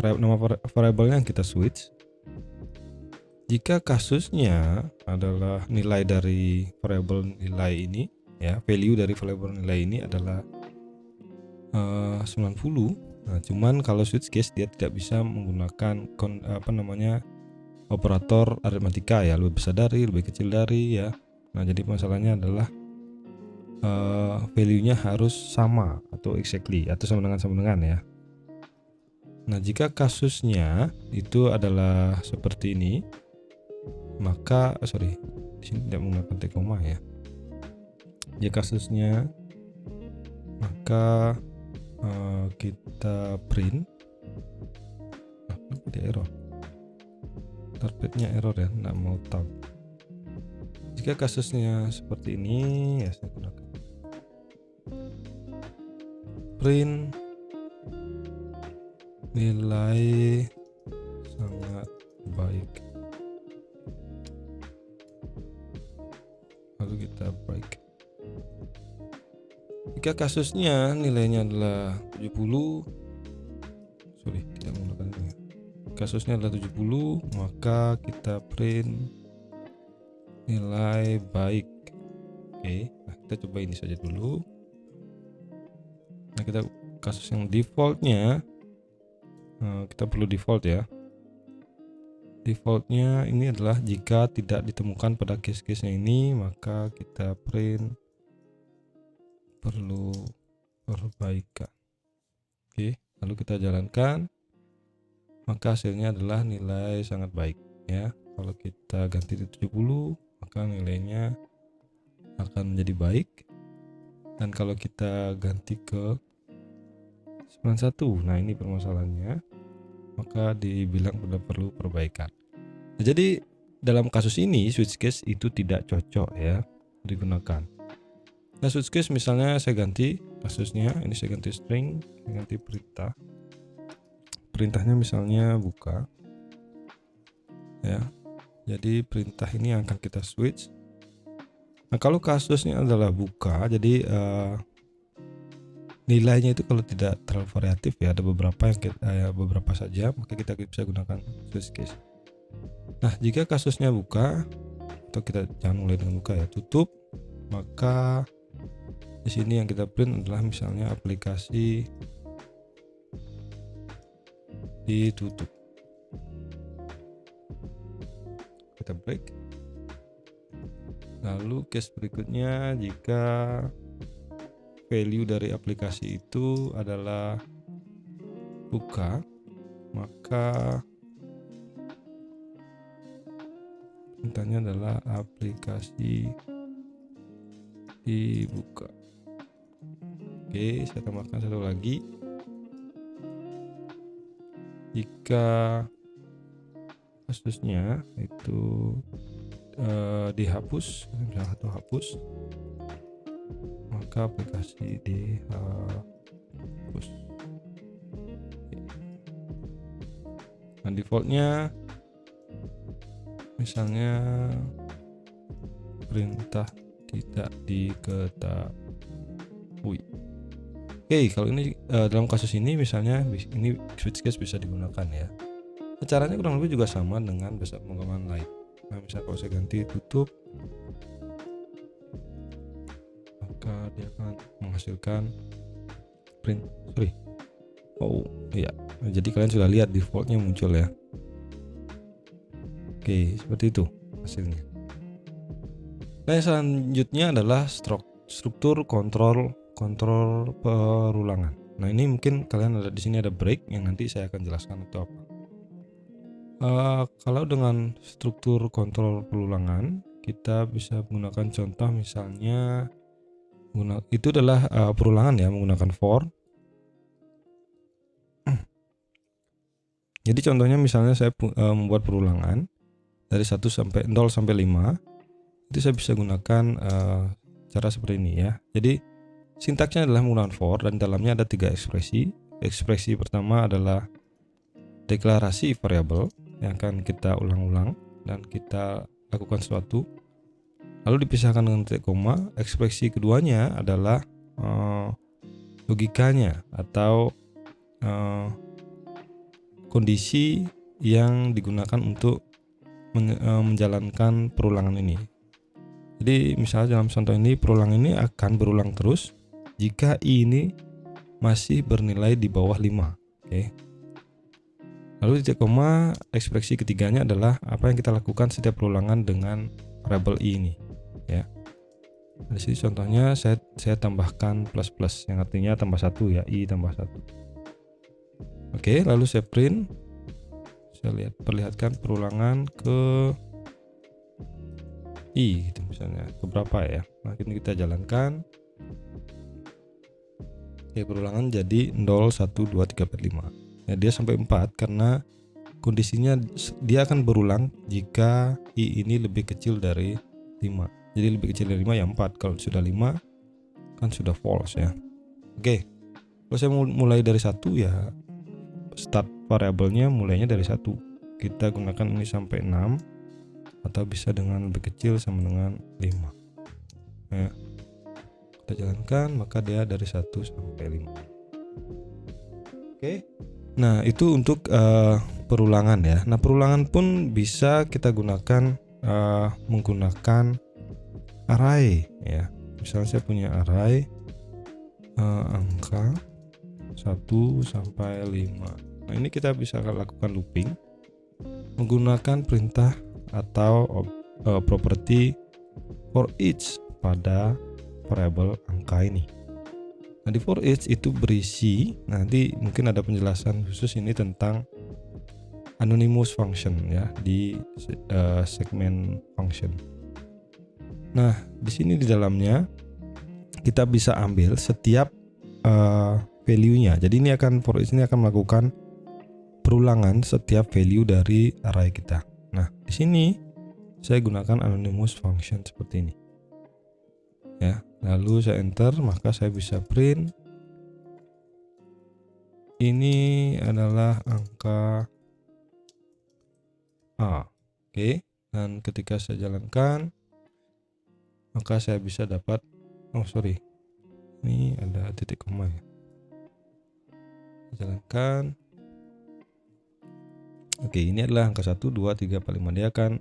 Nama variabelnya yang kita switch. Jika kasusnya adalah nilai dari variabel nilai ini ya, value dari variabel nilai ini adalah 90. Nah, cuman kalau switch case dia tidak bisa menggunakan operator aritmatika ya, lebih besar dari, lebih kecil dari ya. Nah, jadi masalahnya adalah value-nya harus sama atau exactly atau sama dengan ya. Nah, jika kasusnya itu adalah seperti ini, maka di sini tidak menggunakan titik koma ya. Jika kasusnya, maka kita print. Dia error, targetnya error ya, nggak mau tab. Jika kasusnya seperti ini ya, saya gunakan print nilai sangat baik, lalu kita break. Jika kasusnya nilainya adalah 70, tidak menggunakan ini. Kasusnya adalah 70, maka kita print nilai baik. Oke, nah kita coba ini saja dulu. Nah, kita kasus yang defaultnya, kita perlu default ya. Defaultnya ini adalah jika tidak ditemukan pada case-case-nya ini, maka kita print perlu perbaikan. Oke, lalu kita jalankan, maka hasilnya adalah nilai sangat baik ya. Kalau kita ganti di 70, maka nilainya akan menjadi baik. Dan kalau kita ganti ke 91, nah ini permasalahannya, maka dibilang sudah perlu perbaikan. Nah, jadi dalam kasus ini switch case itu tidak cocok ya digunakan. Nah, switch case misalnya saya ganti kasusnya ini saya ganti string, saya ganti perintah. Perintahnya misalnya buka, ya. Jadi perintah ini akan kita switch. Nah kalau kasusnya adalah buka, jadi nilainya itu kalau tidak terlalu variatif ya, ada beberapa yang beberapa saja, maka kita bisa gunakan switch case. Nah jika kasusnya buka, atau kita jangan mulai dengan buka ya, tutup, maka di sini yang kita print adalah misalnya aplikasi ditutup. Kita break. Lalu case berikutnya, jika value dari aplikasi itu adalah buka, maka perintahnya adalah aplikasi dibuka. Oke, saya tambahkan satu lagi. Jika kasusnya itu dihapus, misalnya atau hapus, maka aplikasi dihapus. Nah defaultnya misalnya perintah tidak diketahui. Oke, kalau ini dalam kasus ini misalnya ini switch case bisa digunakan ya. Caranya kurang lebih juga sama dengan backup pemrograman lain. Nah misalnya kalau saya ganti tutup, maka dia akan menghasilkan print. Oh iya, jadi kalian sudah lihat defaultnya muncul ya. Oke, seperti itu hasilnya. Nah yang selanjutnya adalah struktur kontrol perulangan. Nah ini mungkin kalian ada di sini ada break yang nanti saya akan jelaskan itu apa. Kalau dengan struktur kontrol perulangan, kita bisa menggunakan contoh misalnya itu adalah perulangan ya, menggunakan for. Jadi contohnya misalnya saya membuat perulangan dari 0 sampai 5, itu saya bisa gunakan cara seperti ini ya. Jadi sintaksnya adalah menggunakan for dan dalamnya ada 3 ekspresi. Ekspresi pertama adalah deklarasi variabel yang akan kita ulang-ulang dan kita lakukan sesuatu. Lalu dipisahkan dengan titik koma. Ekspresi keduanya adalah logikanya atau kondisi yang digunakan untuk menjalankan perulangan ini. Jadi misalnya dalam contoh ini perulangan ini akan berulang terus jika i ini masih bernilai di bawah 5. Oke. Lalu titik koma, ekspresi ketiganya adalah apa yang kita lakukan setiap perulangan dengan variabel i ini ya. Di sini contohnya saya tambahkan plus yang artinya tambah 1 ya, i tambah 1. Oke, lalu saya print. Saya perlihatkan perulangan ke i gitu misalnya, ke berapa ya. Nah, ini kita jalankan. Oke, perulangan jadi 0 1 2 3 4 5. Ya, dia sampai 4 karena kondisinya dia akan berulang jika i ini lebih kecil dari 5. Jadi lebih kecil dari 5 ya 4. Kalau sudah 5 kan sudah false ya. Oke. Kalau saya mulai dari 1 ya start variabelnya mulainya dari 1. Kita gunakan ini sampai 6 atau bisa dengan lebih kecil sama dengan 5. Ya. Kita jalankan maka dia dari 1 sampai 5. Oke. Nah, itu untuk perulangan ya. Nah, perulangan pun bisa kita gunakan menggunakan array ya. Misalnya saya punya array angka 1 sampai 5. Nah, ini kita bisa lakukan looping menggunakan perintah atau properti for each pada variabel angka ini. Nah, di for each itu berisi, nanti mungkin ada penjelasan khusus ini tentang anonymous function ya di segmen function. Nah, di sini di dalamnya kita bisa ambil setiap value-nya. Jadi ini akan for each ini akan melakukan perulangan setiap value dari array kita. Nah, di sini saya gunakan anonymous function seperti ini. Ya, lalu saya enter, maka saya bisa print ini adalah angka A. Oke, dan ketika saya jalankan maka saya bisa dapat, ini ada titik koma ya, jalankan. Oke, ini adalah angka 1, 2, 3, 4, 5. Dia akan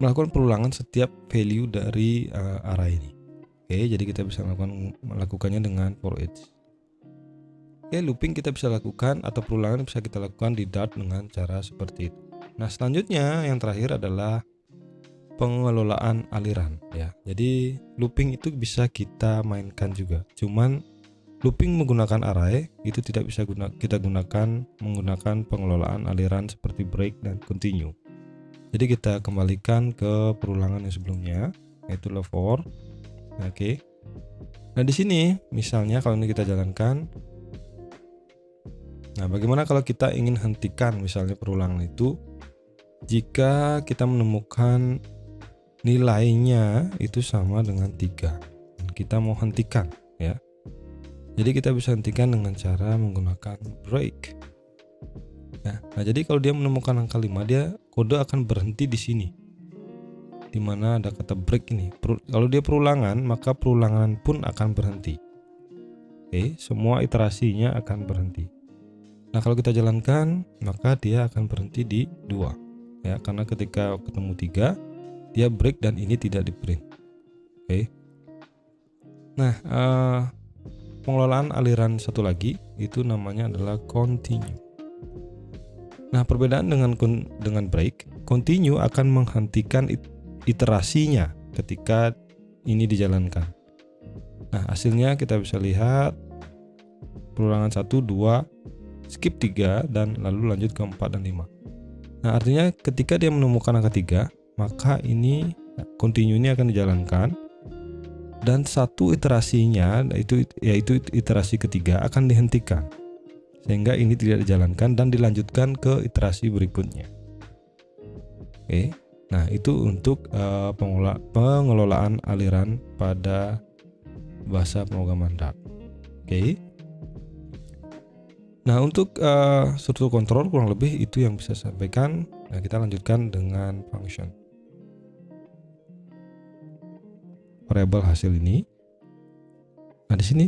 melakukan perulangan setiap value dari array ini. Oke, jadi kita bisa melakukannya dengan for each. Oke, looping kita bisa lakukan atau perulangan bisa kita lakukan di Dart dengan cara seperti itu. Nah, selanjutnya yang terakhir adalah pengelolaan aliran ya. Jadi looping itu bisa kita mainkan juga. Cuman looping menggunakan array itu tidak bisa kita gunakan menggunakan pengelolaan aliran seperti break dan continue. Jadi kita kembalikan ke perulangan yang sebelumnya, yaitu for. Oke. Nah, di sini misalnya kalau ini kita jalankan. Nah, bagaimana kalau kita ingin hentikan misalnya perulangan itu jika kita menemukan nilainya itu sama dengan 3 dan kita mau hentikan ya. Jadi kita bisa hentikan dengan cara menggunakan break ya. Nah, jadi kalau dia menemukan angka 5, dia kode akan berhenti di sini dimana ada kata break ini. Kalau dia perulangan, maka perulangan pun akan berhenti. Oke, semua iterasinya akan berhenti. Nah, kalau kita jalankan maka dia akan berhenti di 2 ya, karena ketika ketemu 3 dia break dan ini tidak di print. Oke. Nah, pengelolaan aliran satu lagi itu namanya adalah continue. Nah, perbedaan dengan break, continue akan menghentikan iterasinya ketika ini dijalankan. Nah, hasilnya kita bisa lihat perulangan 1, 2, skip 3 dan lalu lanjut ke 4 dan 5. Nah, artinya ketika dia menemukan angka 3, maka ini continue ini akan dijalankan dan satu iterasinya yaitu iterasi ketiga akan dihentikan sehingga ini tidak dijalankan dan dilanjutkan ke iterasi berikutnya. Oke, nah itu untuk pengelolaan aliran pada bahasa pemrograman Dart. Oke. Nah, untuk struktur kontrol kurang lebih itu yang bisa saya sampaikan. Nah, kita lanjutkan dengan function. Variabel hasil ini. Nah, di sini,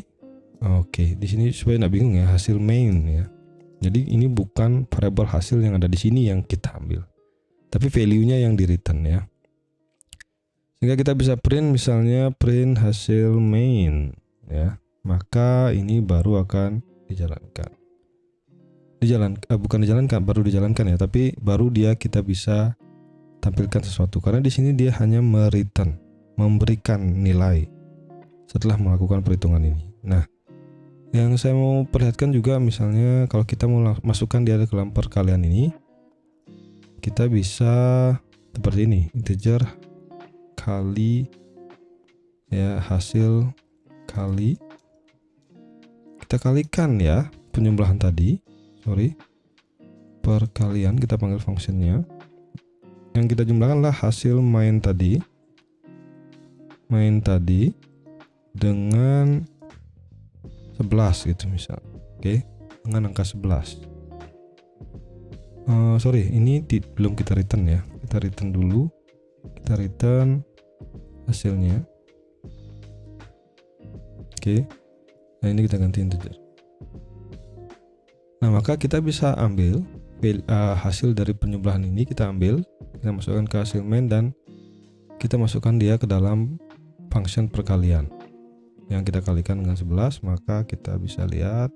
di sini supaya nggak bingung ya, hasil main ya. Jadi ini bukan variabel hasil yang ada di sini yang kita ambil, tapi value-nya yang di return ya. Sehingga kita bisa print misalnya print hasil main ya, maka ini baru akan dijalankan. Baru dijalankan ya, tapi baru kita bisa tampilkan sesuatu karena di sini dia hanya memberikan nilai setelah melakukan perhitungan ini. Nah, yang saya mau perlihatkan juga misalnya kalau kita mau masukkan dia ke dalam perkalian ini, kita bisa seperti ini, integer kali ya, hasil kali, kita kalikan ya penjumlahan tadi, perkalian, kita panggil fungsinya. Yang kita jumlahkanlah hasil main tadi dengan 11 gitu misal. Oke, dengan angka 11. Ini belum kita return ya. Kita return dulu. Kita return hasilnya. Oke. Nah, ini kita ganti integer. Nah, maka kita bisa ambil hasil dari penjumlahan ini, kita ambil, kita masukkan ke hasil main dan kita masukkan dia ke dalam function perkalian yang kita kalikan dengan 11, maka kita bisa lihat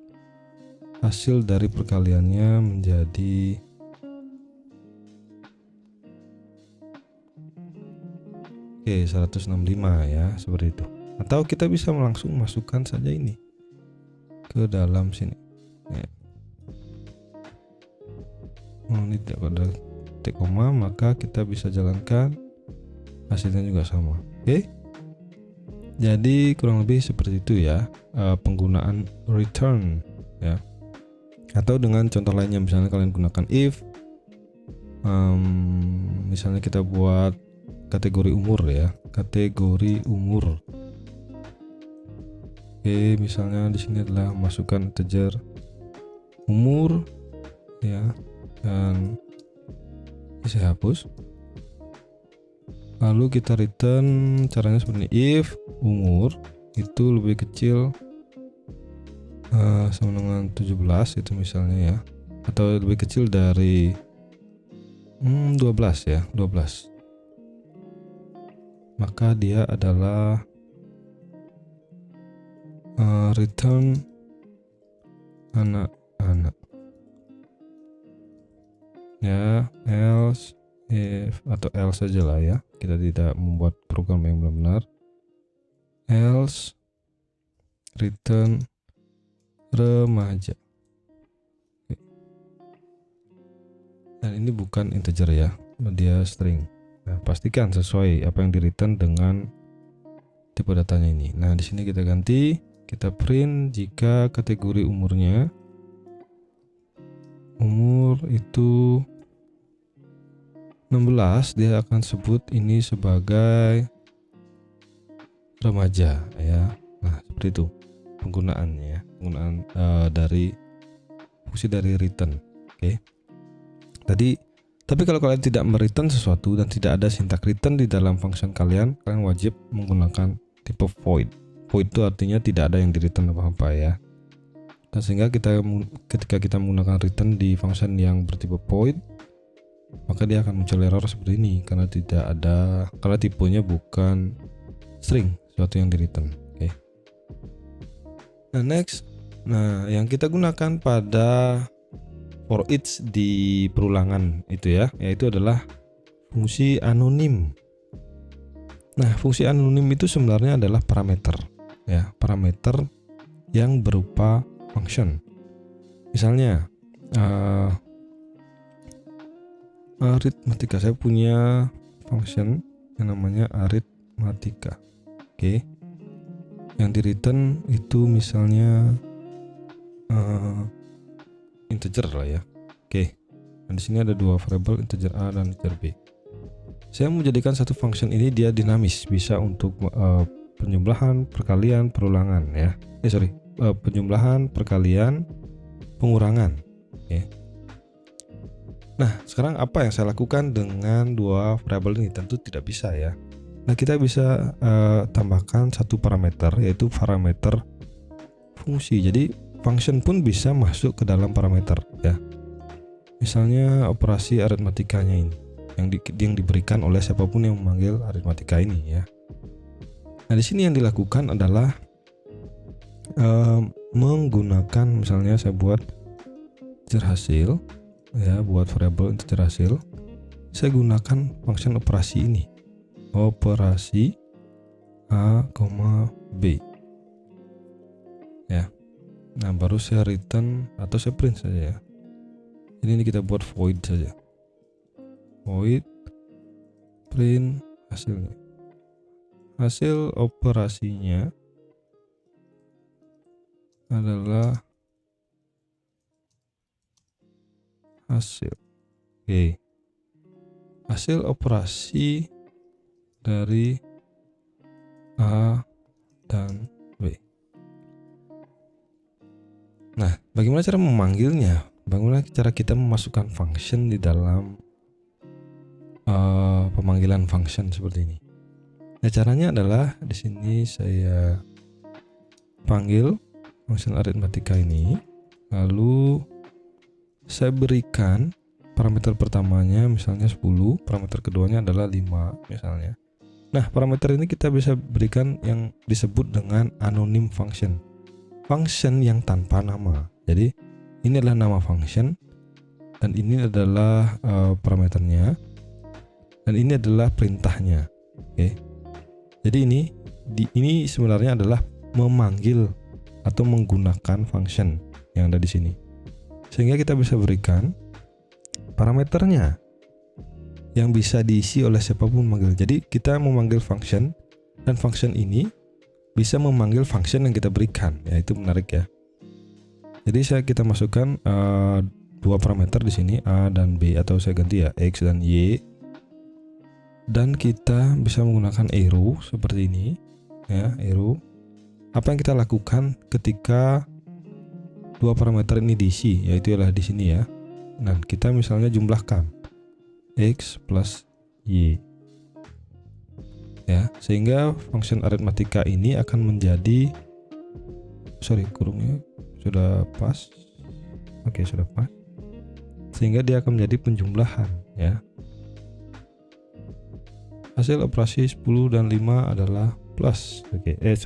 hasil dari perkaliannya menjadi 165 ya, seperti itu. Atau kita bisa langsung masukkan saja ini ke dalam sini ya. Ini tidak ada titik koma, maka kita bisa jalankan, hasilnya juga sama. Oke. Jadi kurang lebih seperti itu ya, penggunaan return ya. Atau dengan contoh lainnya, misalnya kalian gunakan if, misalnya kita buat kategori umur ya, kategori umur. Oke, misalnya di sini adalah masukkan integer umur ya, dan ini saya hapus. Lalu kita return, caranya seperti ini. If umur itu lebih kecil sama dengan 17 itu misalnya ya, atau lebih kecil dari 12 ya, 12, maka dia adalah return anak-anak ya. Else if, atau else saja lah ya, kita tidak membuat program yang benar-benar. Else return remaja. Dan ini bukan integer ya, dia string. Nah, pastikan sesuai apa yang di return dengan tipe datanya ini. Nah, di sini kita ganti, kita print jika kategori umurnya umur itu 16, dia akan sebut ini sebagai remaja ya. Nah, seperti itu penggunaannya ya, penggunaan dari fungsi dari return. Oke. Tapi kalau kalian tidak mereturn sesuatu dan tidak ada sintak return di dalam function kalian wajib menggunakan tipe void. Void itu artinya tidak ada yang di return apa-apa ya. Dan sehingga ketika kita menggunakan return di function yang bertipe void, maka dia akan muncul error seperti ini karena tipenya bukan string, sesuatu yang di return. Oke. Nah, next. Nah, yang kita gunakan pada for each di perulangan itu ya, yaitu adalah fungsi anonim. Nah, fungsi anonim itu sebenarnya adalah parameter ya, parameter yang berupa function. Misalnya arithmetika, saya punya function yang namanya arithmetika. Oke. Yang di return itu misalnya integer lah ya. Oke. Dan di sini ada dua variabel, integer A dan integer B. Saya menjadikan satu function ini dia dinamis, bisa untuk penjumlahan, perkalian, perulangan ya. Penjumlahan, perkalian, pengurangan. Oke. Nah, sekarang apa yang saya lakukan dengan dua variabel ini? Tentu tidak bisa ya. Nah, kita bisa tambahkan satu parameter, yaitu parameter fungsi. Jadi function pun bisa masuk ke dalam parameter ya. Misalnya operasi aritmatikanya ini yang diberikan oleh siapapun yang memanggil aritmatika ini ya. Nah, di sini yang dilakukan adalah menggunakan, misalnya saya buat integer hasil ya, buat variabel integer hasil, saya gunakan function operasi ini, operasi A, B ya. Nah, baru saya return atau saya print saja ya. Jadi ini kita buat void saja, void print hasilnya. Hasil operasinya adalah hasil. Oke. Hasil operasi dari A dan B. Nah, bagaimana cara memanggilnya? Bagaimana cara kita memasukkan function di dalam pemanggilan function seperti ini? Nah, caranya adalah di sini saya panggil function aritmatika ini, lalu saya berikan parameter pertamanya misalnya 10, parameter keduanya adalah 5 misalnya. Nah, parameter ini kita bisa berikan yang disebut dengan anonym function. Function yang tanpa nama. Jadi ini adalah nama function dan ini adalah parameternya dan ini adalah perintahnya. Oke. Jadi ini sebenarnya adalah memanggil atau menggunakan function yang ada di sini. Sehingga kita bisa berikan parameternya yang bisa diisi oleh siapapun memanggil. Jadi kita memanggil function dan function ini bisa memanggil function yang kita berikan. Ya, itu menarik ya. Jadi kita masukkan dua parameter di sini, A dan B, atau saya ganti ya, X dan Y. dan kita bisa menggunakan arrow seperti ini ya, arrow. Apa yang kita lakukan ketika dua parameter ini diisi, yaitu adalah di sini ya. Nah, kita misalnya jumlahkan x plus y ya, sehingga fungsi aritmatika ini akan menjadi, kurungnya sudah pas. Oke, sudah pas. Sehingga dia akan menjadi penjumlahan ya. Hasil operasi 10 dan 5 adalah plus. 15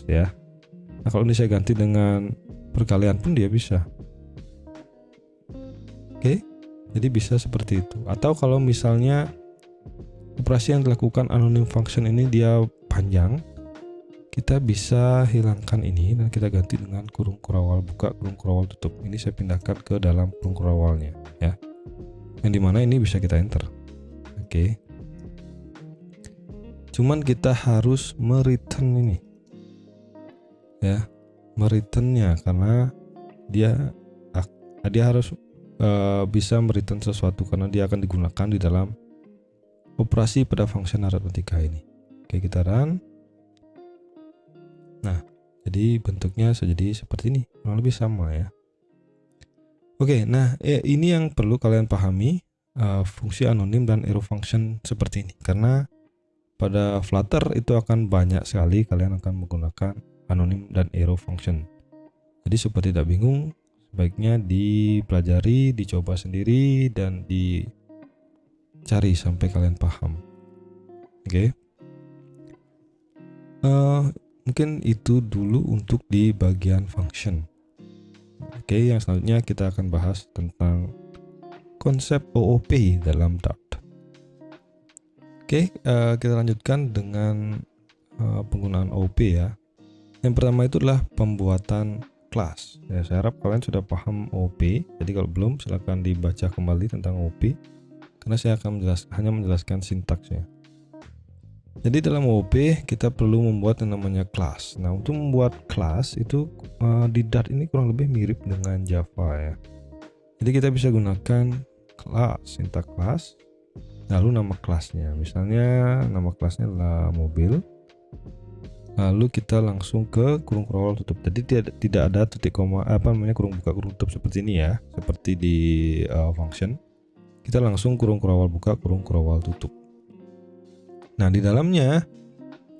ya. Nah, kalau ini saya ganti dengan perkalian pun dia bisa. Oke. Jadi bisa seperti itu. Atau kalau misalnya operasi yang dilakukan anonim function ini dia panjang, kita bisa hilangkan ini dan kita ganti dengan kurung kurawal buka, kurung kurawal tutup. Ini saya pindahkan ke dalam kurung kurawalnya ya. Yang dimana ini bisa kita enter. Oke. Cuman kita harus mereturn ini ya, mereturnnya, karena dia harus bisa mereturn sesuatu karena dia akan digunakan di dalam operasi pada fungsi aritmatika ini. Oke, kita run. Nah, jadi bentuknya jadi seperti ini, kurang lebih sama ya. Oke, nah ini yang perlu kalian pahami, fungsi anonim dan arrow function seperti ini, karena pada Flutter itu akan banyak sekali kalian akan menggunakan anonim dan arrow function. Jadi supaya tidak bingung, sebaiknya dipelajari, dicoba sendiri, dan dicari sampai kalian paham. Oke. Mungkin itu dulu untuk di bagian function. Oke, yang selanjutnya kita akan bahas tentang konsep OOP dalam Dart. Oke, kita lanjutkan dengan penggunaan OOP ya. Yang pertama itu adalah pembuatan kelas. Ya, saya harap kalian sudah paham OOP. Jadi kalau belum, silahkan dibaca kembali tentang OOP, karena saya akan hanya menjelaskan sintaksnya. Jadi dalam OOP kita perlu membuat yang namanya kelas. Nah, untuk membuat kelas itu di Dart ini kurang lebih mirip dengan Java ya. Jadi kita bisa gunakan kelas, sintaks kelas, lalu nama kelasnya. Misalnya nama kelasnya adalah mobil. Lalu kita langsung ke kurung kurawal tutup. Jadi tidak ada titik koma, kurung buka kurung tutup seperti ini ya, seperti di function. Kita langsung kurung kurawal buka, kurung kurawal tutup. Nah, di dalamnya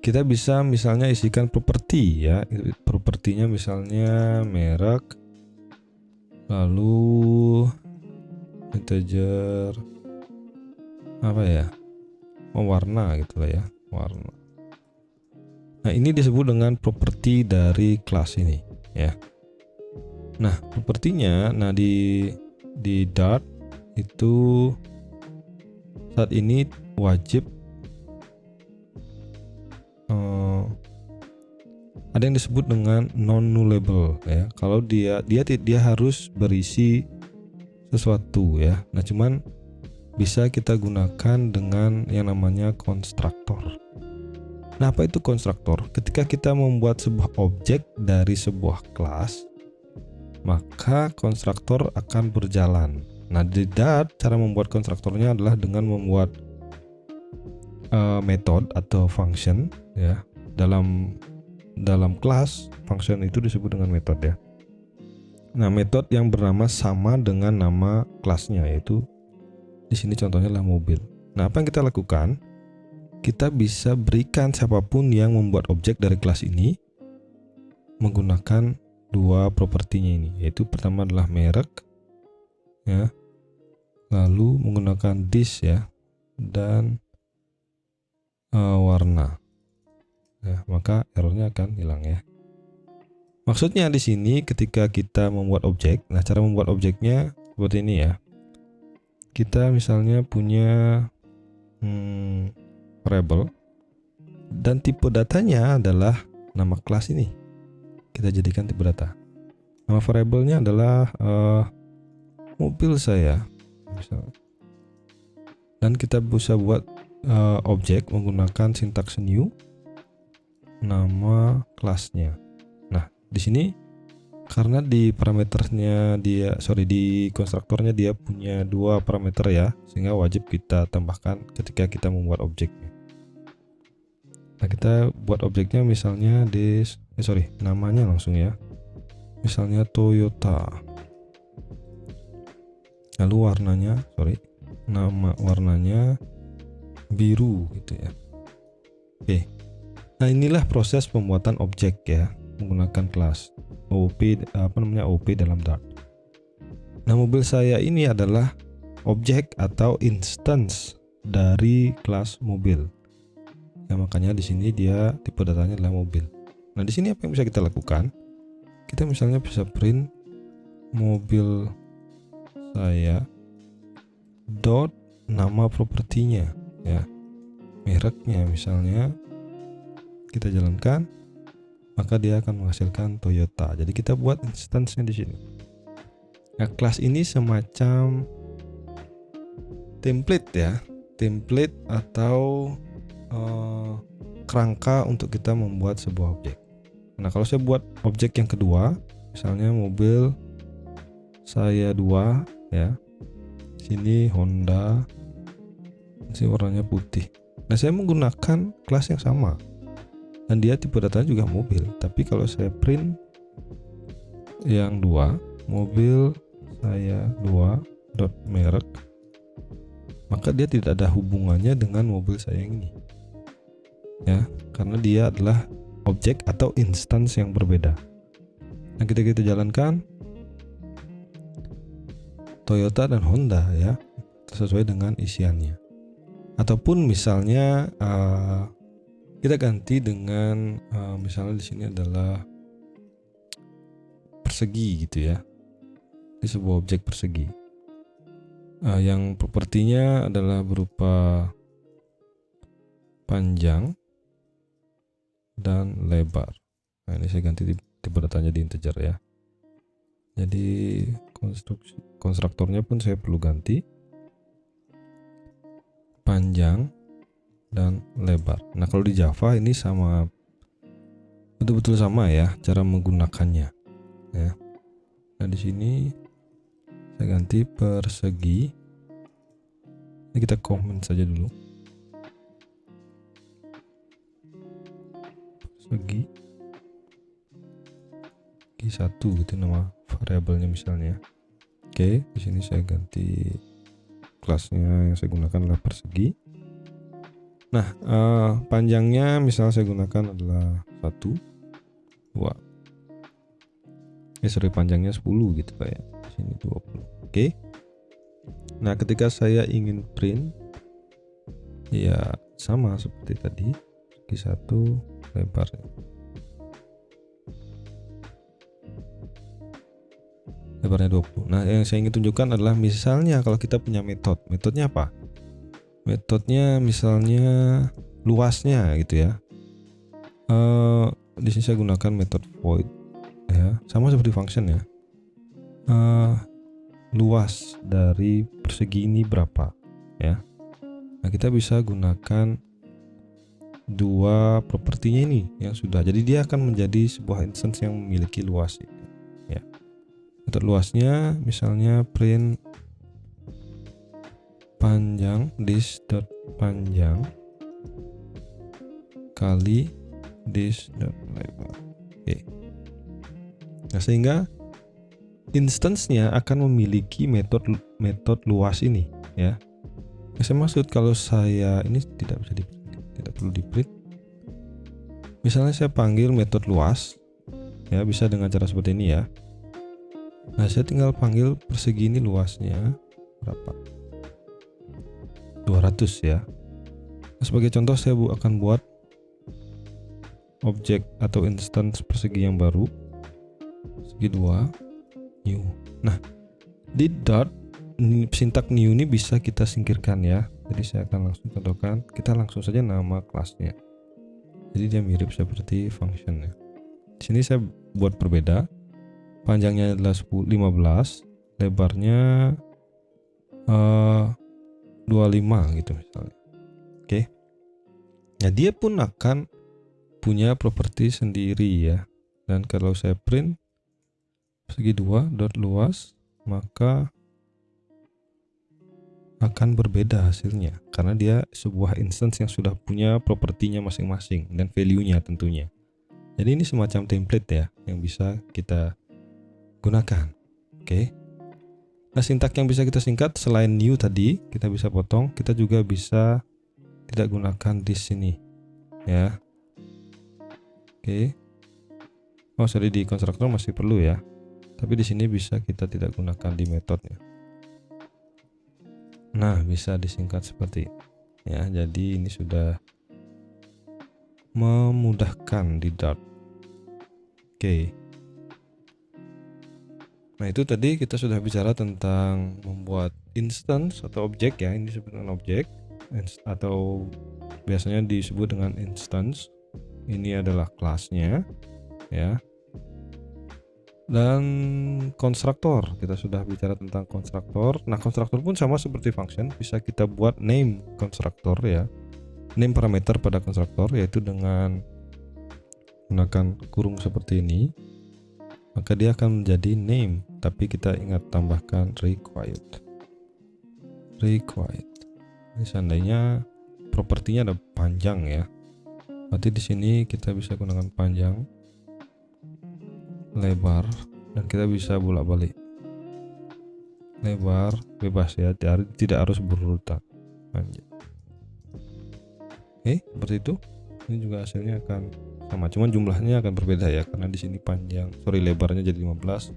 kita bisa misalnya isikan properti ya. Propertinya misalnya merek, lalu integer warna gitu lah ya, warna. Nah, ini disebut dengan properti dari kelas ini ya. Nah, propertinya di Dart itu saat ini wajib ada yang disebut dengan non-nullable ya. Kalau dia harus berisi sesuatu ya. Nah, cuman bisa kita gunakan dengan yang namanya konstruktor. Nah, apa itu konstruktor? Ketika kita membuat sebuah objek dari sebuah kelas, maka konstruktor akan berjalan. Nah, di Dart cara membuat konstruktornya adalah dengan membuat method atau function ya. Dalam kelas, function itu disebut dengan method ya. Nah, method yang bernama sama dengan nama kelasnya, yaitu di sini contohnya adalah mobil. Nah, apa yang kita lakukan? Kita bisa berikan siapapun yang membuat objek dari kelas ini menggunakan dua propertinya ini, yaitu pertama adalah merek ya, lalu menggunakan this ya, dan warna ya, maka errornya akan hilang ya. Maksudnya di sini ketika kita membuat objek, nah cara membuat objeknya seperti ini ya. Kita misalnya punya variable dan tipe datanya adalah nama kelas ini. Kita jadikan tipe data. Nama variabelnya adalah mobil saya misalnya. Dan kita bisa buat objek menggunakan sintaks new, nama kelasnya. Nah, di sini Karena di parameternya di konstruktornya dia punya 2 parameter ya, sehingga wajib kita tambahkan ketika kita membuat objeknya. Nah, kita buat objeknya misalnya namanya langsung ya. Misalnya Toyota. Lalu nama warnanya biru gitu ya. Oke. Nah, inilah proses pembuatan objek ya menggunakan kelas OOP dalam Dart. Nah, mobil saya ini adalah objek atau instance dari kelas mobil. Ya, makanya di sini dia tipe datanya adalah mobil. Nah, di sini apa yang bisa kita lakukan? Kita misalnya bisa print mobil saya dot nama propertinya ya. Mereknya misalnya kita jalankan, maka dia akan menghasilkan Toyota. Jadi kita buat instance-nya di sini. Nah, kelas ini semacam template ya, template atau kerangka untuk kita membuat sebuah objek. Nah, kalau saya buat objek yang kedua, misalnya mobil saya 2 ya. Sini Honda, sini warnanya putih. Nah, saya menggunakan kelas yang sama. Dan dia tipe datanya juga mobil. Tapi kalau saya print yang 2, mobil saya 2 dot merek, maka dia tidak ada hubungannya dengan mobil saya yang ini. Ya, karena dia adalah objek atau instance yang berbeda. Nah, kita jalankan Toyota dan Honda ya, sesuai dengan isiannya. Ataupun misalnya kita ganti dengan misalnya di sini adalah persegi gitu ya. Ini sebuah objek persegi. Yang propertinya adalah berupa panjang dan lebar. Nah, ini saya ganti tipe datanya di integer ya. Jadi konstruktornya pun saya perlu ganti panjang dan lebar. Nah, kalau di Java ini betul-betul sama ya cara menggunakannya ya. Nah, di sini saya ganti persegi. Ini kita comment saja dulu. Persegi 1 gitu nama variabelnya misalnya. Oke, di sini saya ganti kelasnya yang saya gunakan adalah persegi. Nah, panjangnya misalnya saya gunakan adalah 1, 2. Panjangnya 10 gitu Pak ya. Di sini 20. Oke. Nah, ketika saya ingin print ya sama seperti tadi, persegi 1 lebar. Lebarnya 20. Nah, yang saya ingin tunjukkan adalah misalnya kalau kita punya metodenya apa? Metodenya misalnya luasnya gitu ya. Di sini saya gunakan metode void ya, sama seperti function ya. Luas dari persegi ini berapa ya? Nah, kita bisa gunakan 2 propertinya ini yang sudah. Jadi dia akan menjadi sebuah instance yang memiliki luas ya. Metode luasnya misalnya print panjang dis.panjang kali dis.lebar. Oke. Nah, sehingga instance-nya akan memiliki metode luas ini ya. Saya maksud kalau saya ini tidak perlu di-print. Misalnya saya panggil metode luas ya, bisa dengan cara seperti ini ya. Nah, saya tinggal panggil persegi ini luasnya berapa? 200 ya. Nah, sebagai contoh saya akan buat objek atau instance persegi yang baru, persegi 2 new. Nah, di dot sintak new ini bisa kita singkirkan ya. Jadi saya akan langsung contohkan, kita langsung saja nama kelasnya. Jadi dia mirip seperti function ya. Di sini saya buat berbeda. Panjangnya adalah 15, lebarnya 25 gitu misalnya. Oke. Nah, dia pun akan punya properti sendiri ya. Dan kalau saya print persegi 2 dot luas, maka akan berbeda hasilnya karena dia sebuah instance yang sudah punya propertinya masing-masing dan value-nya tentunya. Jadi ini semacam template ya yang bisa kita gunakan. Oke. Nah, sintak yang bisa kita singkat selain new tadi, kita bisa potong, kita juga bisa tidak gunakan di sini ya. Oke. Oh, sorry, di konstruktor masih perlu ya. Tapi di sini bisa kita tidak gunakan di metodenya. Nah, bisa disingkat seperti ini. Ya, jadi ini sudah memudahkan di Dart. Oke. Nah, itu tadi kita sudah bicara tentang membuat instance atau objek ya. Ini disebut dengan objek atau biasanya disebut dengan instance. Ini adalah kelasnya ya. Dan konstruktor, kita sudah bicara tentang konstruktor. Nah, konstruktor pun sama seperti function, bisa kita buat name konstruktor ya. Name parameter pada konstruktor yaitu dengan menggunakan kurung seperti ini. Maka dia akan menjadi name, tapi kita ingat tambahkan required. Ini seandainya propertinya ada panjang ya. Berarti di sini kita bisa gunakan panjang, lebar, dan kita bisa bolak-balik. Lebar bebas ya, tidak harus berurutan. Oke, seperti itu. Ini juga hasilnya akan sama, cuman jumlahnya akan berbeda ya karena di sini lebarnya jadi 15.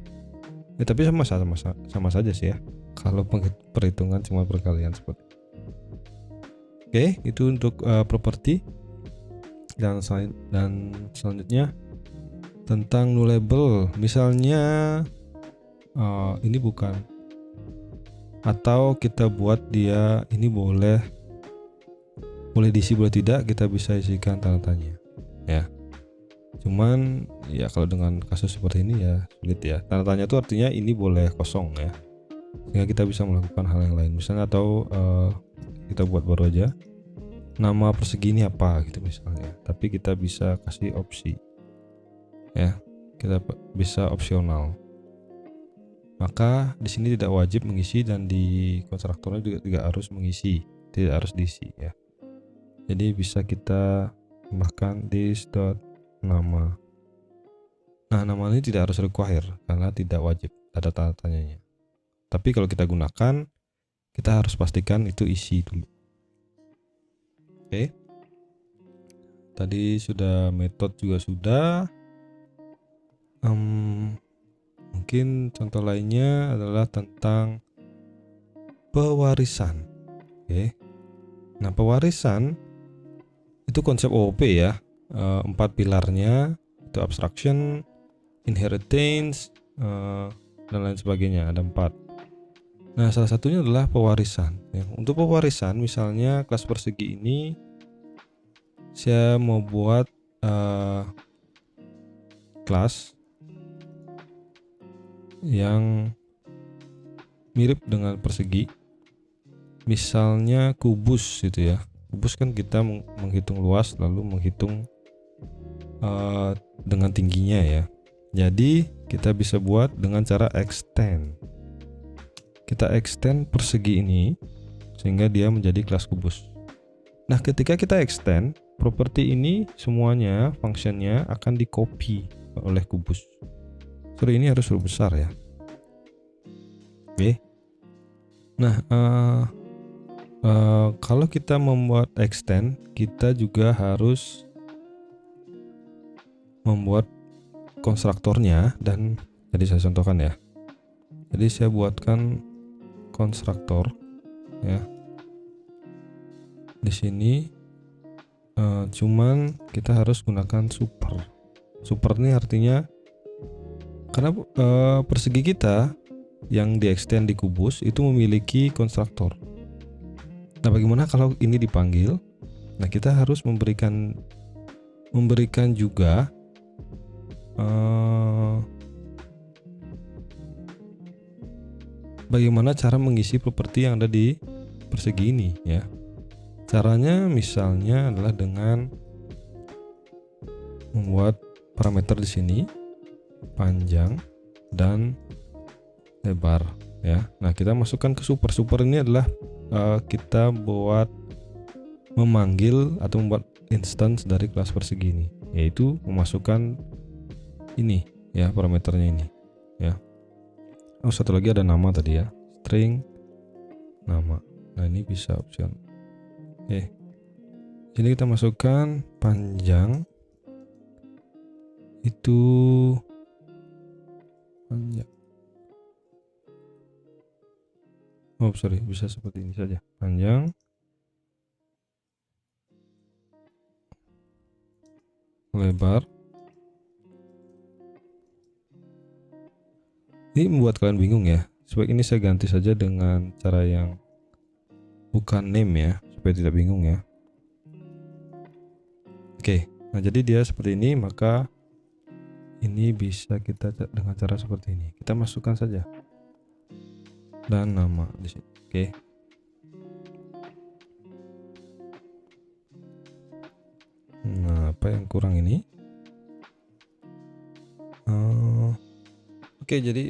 Ya, tapi sama saja sih ya. Kalau perhitungan cuma perkalian seperti itu. Oke, itu untuk properti. Dan selanjutnya tentang nullable, misalnya ini bukan, atau kita buat dia ini boleh diisi boleh tidak, kita bisa isikan tanda tanya ya. Cuman ya kalau dengan kasus seperti ini ya sulit ya. Tanda tanya itu artinya ini boleh kosong ya, sehingga kita bisa melakukan hal yang lain misalnya, atau kita buat baru aja nama persegi ini apa gitu misalnya, tapi kita bisa kasih opsi ya, kita bisa opsional. Maka di sini tidak wajib mengisi dan di konstruktornya juga tidak harus mengisi, tidak harus diisi ya. Jadi bisa kita tambahkan this.nama. Nah, nama ini tidak harus require karena tidak wajib ada tanda tanyanya. Tapi kalau kita gunakan, kita harus pastikan itu isi dulu. Oke. Tadi sudah metode juga sudah. Mungkin contoh lainnya adalah tentang pewarisan. Oke. Nah, pewarisan itu konsep OOP ya. 4 pilarnya itu abstraction, inheritance, dan lain sebagainya. Ada 4. Nah, salah satunya adalah pewarisan. Ya, untuk pewarisan, misalnya kelas persegi ini saya mau buat kelas yang mirip dengan persegi, misalnya kubus gitu ya. Kubus kan kita menghitung luas lalu menghitung dengan tingginya ya. Jadi kita bisa buat dengan cara extend. Kita extend persegi ini sehingga dia menjadi kelas kubus. Nah, ketika kita extend, properti ini semuanya fungsinya akan di copy oleh kubus. Sorry, ini harus huruf besar ya. Oke. Nah, kalau kita membuat extend, kita juga harus membuat konstruktornya, dan jadi saya contohkan ya. Jadi saya buatkan konstruktor ya. Di sini cuman kita harus gunakan super. Super ini artinya karena persegi kita yang di-extend di kubus itu memiliki konstruktor. Nah, bagaimana kalau ini dipanggil? Nah, kita harus memberikan juga bagaimana cara mengisi properti yang ada di persegi ini ya. Caranya misalnya adalah dengan membuat parameter di sini panjang dan lebar ya. Nah, kita masukkan ke super. Super ini adalah kita buat memanggil atau membuat instance dari kelas persegi ini, yaitu memasukkan ini ya, parameternya ini ya. Oh, satu lagi ada nama tadi ya, string nama. Nah, ini bisa option. Oke. Jadi kita masukkan panjang itu panjang. Oh, sorry, bisa seperti ini saja. Panjang lebar. Ini membuat kalian bingung ya. Sebaik ini saya ganti saja dengan cara yang bukan name ya, supaya tidak bingung ya. Oke, nah jadi dia seperti ini, maka ini bisa kita dengan cara seperti ini. Kita masukkan saja dan nama di sini. Oke. Nah, apa yang kurang ini? Oke, jadi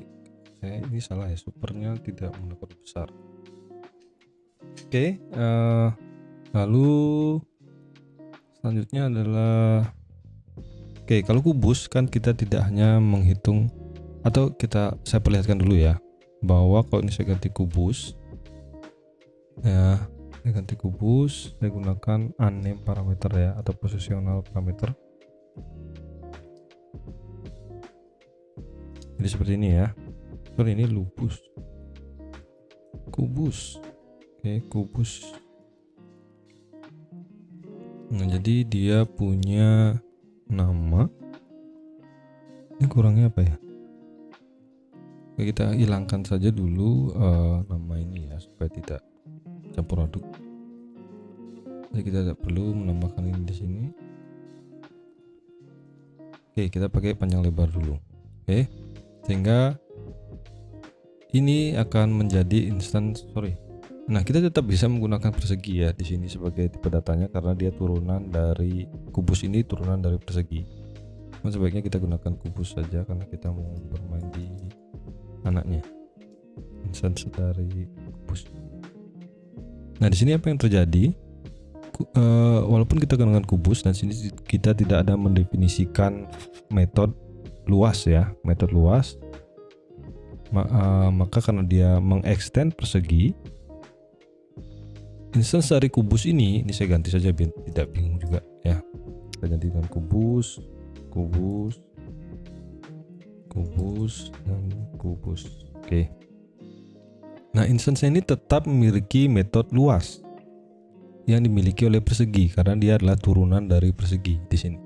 ini salah ya, supernya tidak menggunakan besar. Oke, lalu selanjutnya adalah kalau kubus kan kita tidak hanya menghitung, atau saya perlihatkan dulu ya, bahwa kalau ini saya ganti kubus ya, saya ganti kubus, saya gunakan unnamed parameter ya, atau positional parameter. Jadi seperti ini ya. Sorry, ini kubus. Oke, kubus. Nah, jadi dia punya nama. Ini kurangnya apa ya? Oke, kita hilangkan saja dulu nama ini ya, supaya tidak campur aduk. Jadi kita tidak perlu menambahkan ini di sini. Oke, kita pakai panjang lebar dulu. Oke, sehingga ini akan menjadi instance. Nah, kita tetap bisa menggunakan persegi ya di sini sebagai tipe datanya, karena dia turunan dari kubus ini, turunan dari persegi. Nah, sebaiknya kita gunakan kubus saja karena kita mau bermain di anaknya, instance dari kubus. Nah, di sini apa yang terjadi? Walaupun kita gunakan kubus, dan sini kita tidak ada mendefinisikan metode luas ya, metode luas. Maka karena dia mengextend persegi, instance dari kubus ini saya ganti saja biar tidak bingung juga ya. Kita ganti dengan kubus dan kubus. Oke. Nah, instance ini tetap memiliki metode luas yang dimiliki oleh persegi karena dia adalah turunan dari persegi di sini.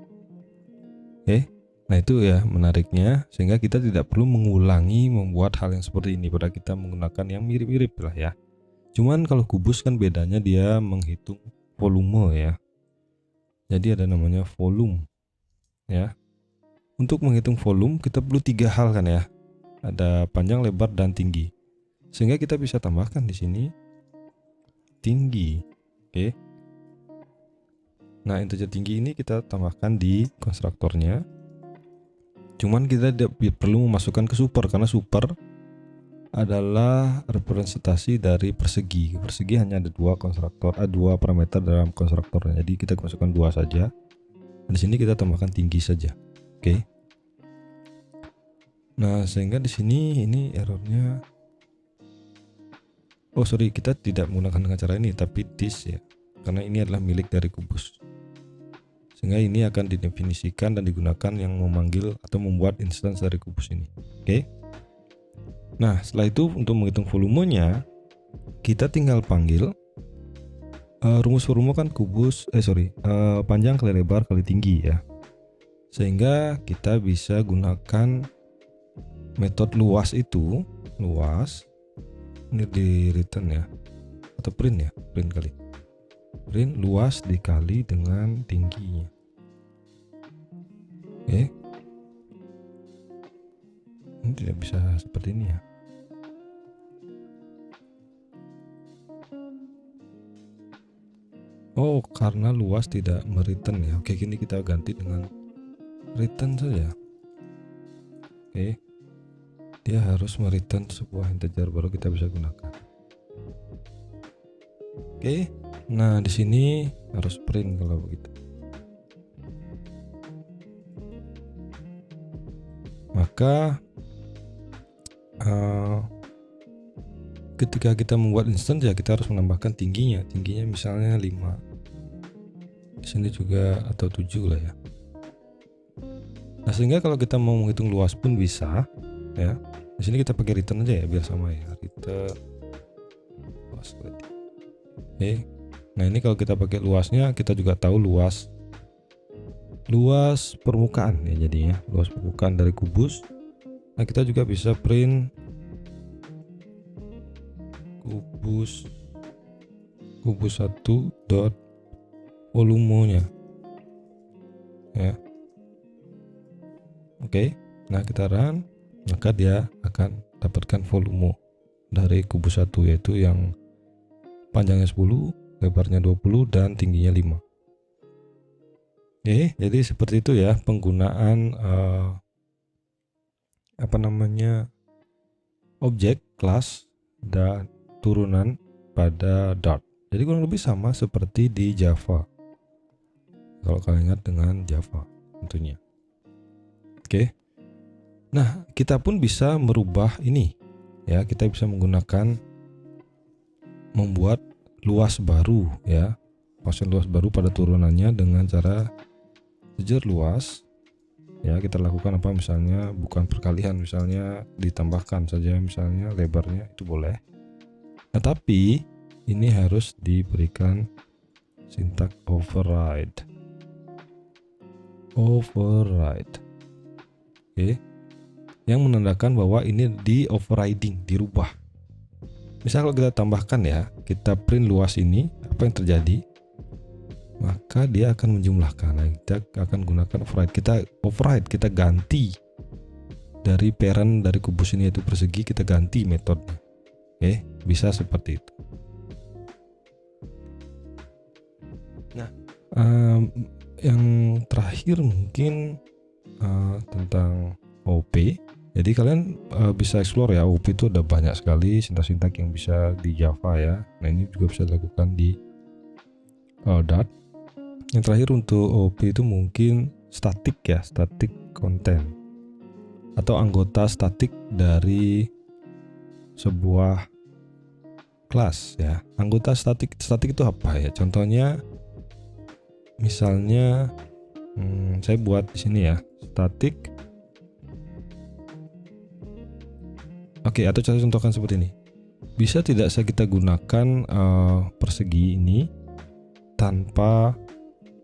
Oke. Nah, itu ya menariknya, sehingga kita tidak perlu mengulangi membuat hal yang seperti ini pada kita menggunakan yang mirip-mirip lah ya. Cuman kalau kubus kan bedanya dia menghitung volume ya. Jadi ada namanya volume ya. Untuk menghitung volume kita perlu 3 hal kan ya. Ada panjang, lebar, dan tinggi. Sehingga kita bisa tambahkan di sini tinggi. Oke. Nah, integer tinggi ini kita tambahkan di konstruktornya. Cuman kita tidak perlu memasukkan ke super, karena super adalah representasi dari persegi. Persegi hanya ada dua parameter dalam konstruktornya. Jadi kita masukkan 2 saja. Di sini kita tambahkan tinggi saja. Oke. Nah, sehingga di sini ini errornya. Oh, sorry, kita tidak menggunakan dengan cara ini, tapi this ya. Karena ini adalah milik dari kubus. Sehingga ini akan didefinisikan dan digunakan yang memanggil atau membuat instance dari kubus ini. Oke. Nah, setelah itu untuk menghitung volumenya, kita tinggal panggil rumus volume kan panjang kali lebar kali tinggi ya. Sehingga kita bisa gunakan metode luas itu, ini di return ya, atau print kali. Print luas dikali dengan tingginya. Oke. Ini tidak bisa seperti ini ya. Oh, karena luas tidak mereturn ya. Oke, kini kita ganti dengan return saja. Oke. dia harus mereturn sebuah integer baru kita bisa gunakan. Oke, nah di sini harus print kalau begitu. Maka ketika kita membuat instance ya kita harus menambahkan tingginya misalnya 5. Di sini juga atau 7 lah ya. Nah, sehingga kalau kita mau menghitung luas pun bisa ya. Di sini kita pakai return aja ya biar sama ya. Return luas. Oke. Nah, ini kalau kita pakai luasnya kita juga tahu luas permukaan ya jadinya, luas permukaan dari kubus. Nah, kita juga bisa print kubus 1 dot volumenya ya. Oke, nah kita run, maka dia akan dapatkan volume dari kubus 1 yaitu yang panjangnya 10, lebarnya 20 dan tingginya 5. Oke, jadi seperti itu ya penggunaan objek, kelas dan turunan pada Dart. Jadi kurang lebih sama seperti di Java. Kalau kalian ingat dengan Java tentunya. Oke. Nah, kita pun bisa merubah ini. Ya, kita bisa membuat luas baru ya. Pasang luas baru pada turunannya dengan cara integer luas. Ya, kita lakukan apa misalnya bukan perkalian, misalnya ditambahkan saja misalnya lebarnya itu boleh. Nah, tapi ini harus diberikan sintak override. Oke. Yang menandakan bahwa ini di overriding, dirubah. Misal kalau kita tambahkan ya, kita print luas ini, apa yang terjadi? Maka dia akan menjumlahkan. Nah, kita akan gunakan override. Kita ganti dari parent dari kubus ini yaitu persegi, kita ganti metodenya. Oke, bisa seperti itu. Nah, yang terakhir mungkin tentang OP. Jadi kalian bisa explore ya, OP itu ada banyak sekali sintak-sintak yang bisa di Java ya. Nah, ini juga bisa dilakukan di Dart. Yang terakhir untuk OP itu mungkin static ya, static content atau anggota statik dari sebuah kelas ya. Anggota statik itu apa ya? Contohnya misalnya saya buat di sini ya, static. Oke, atau saya contohkan seperti ini. Bisa tidak kita gunakan persegi ini tanpa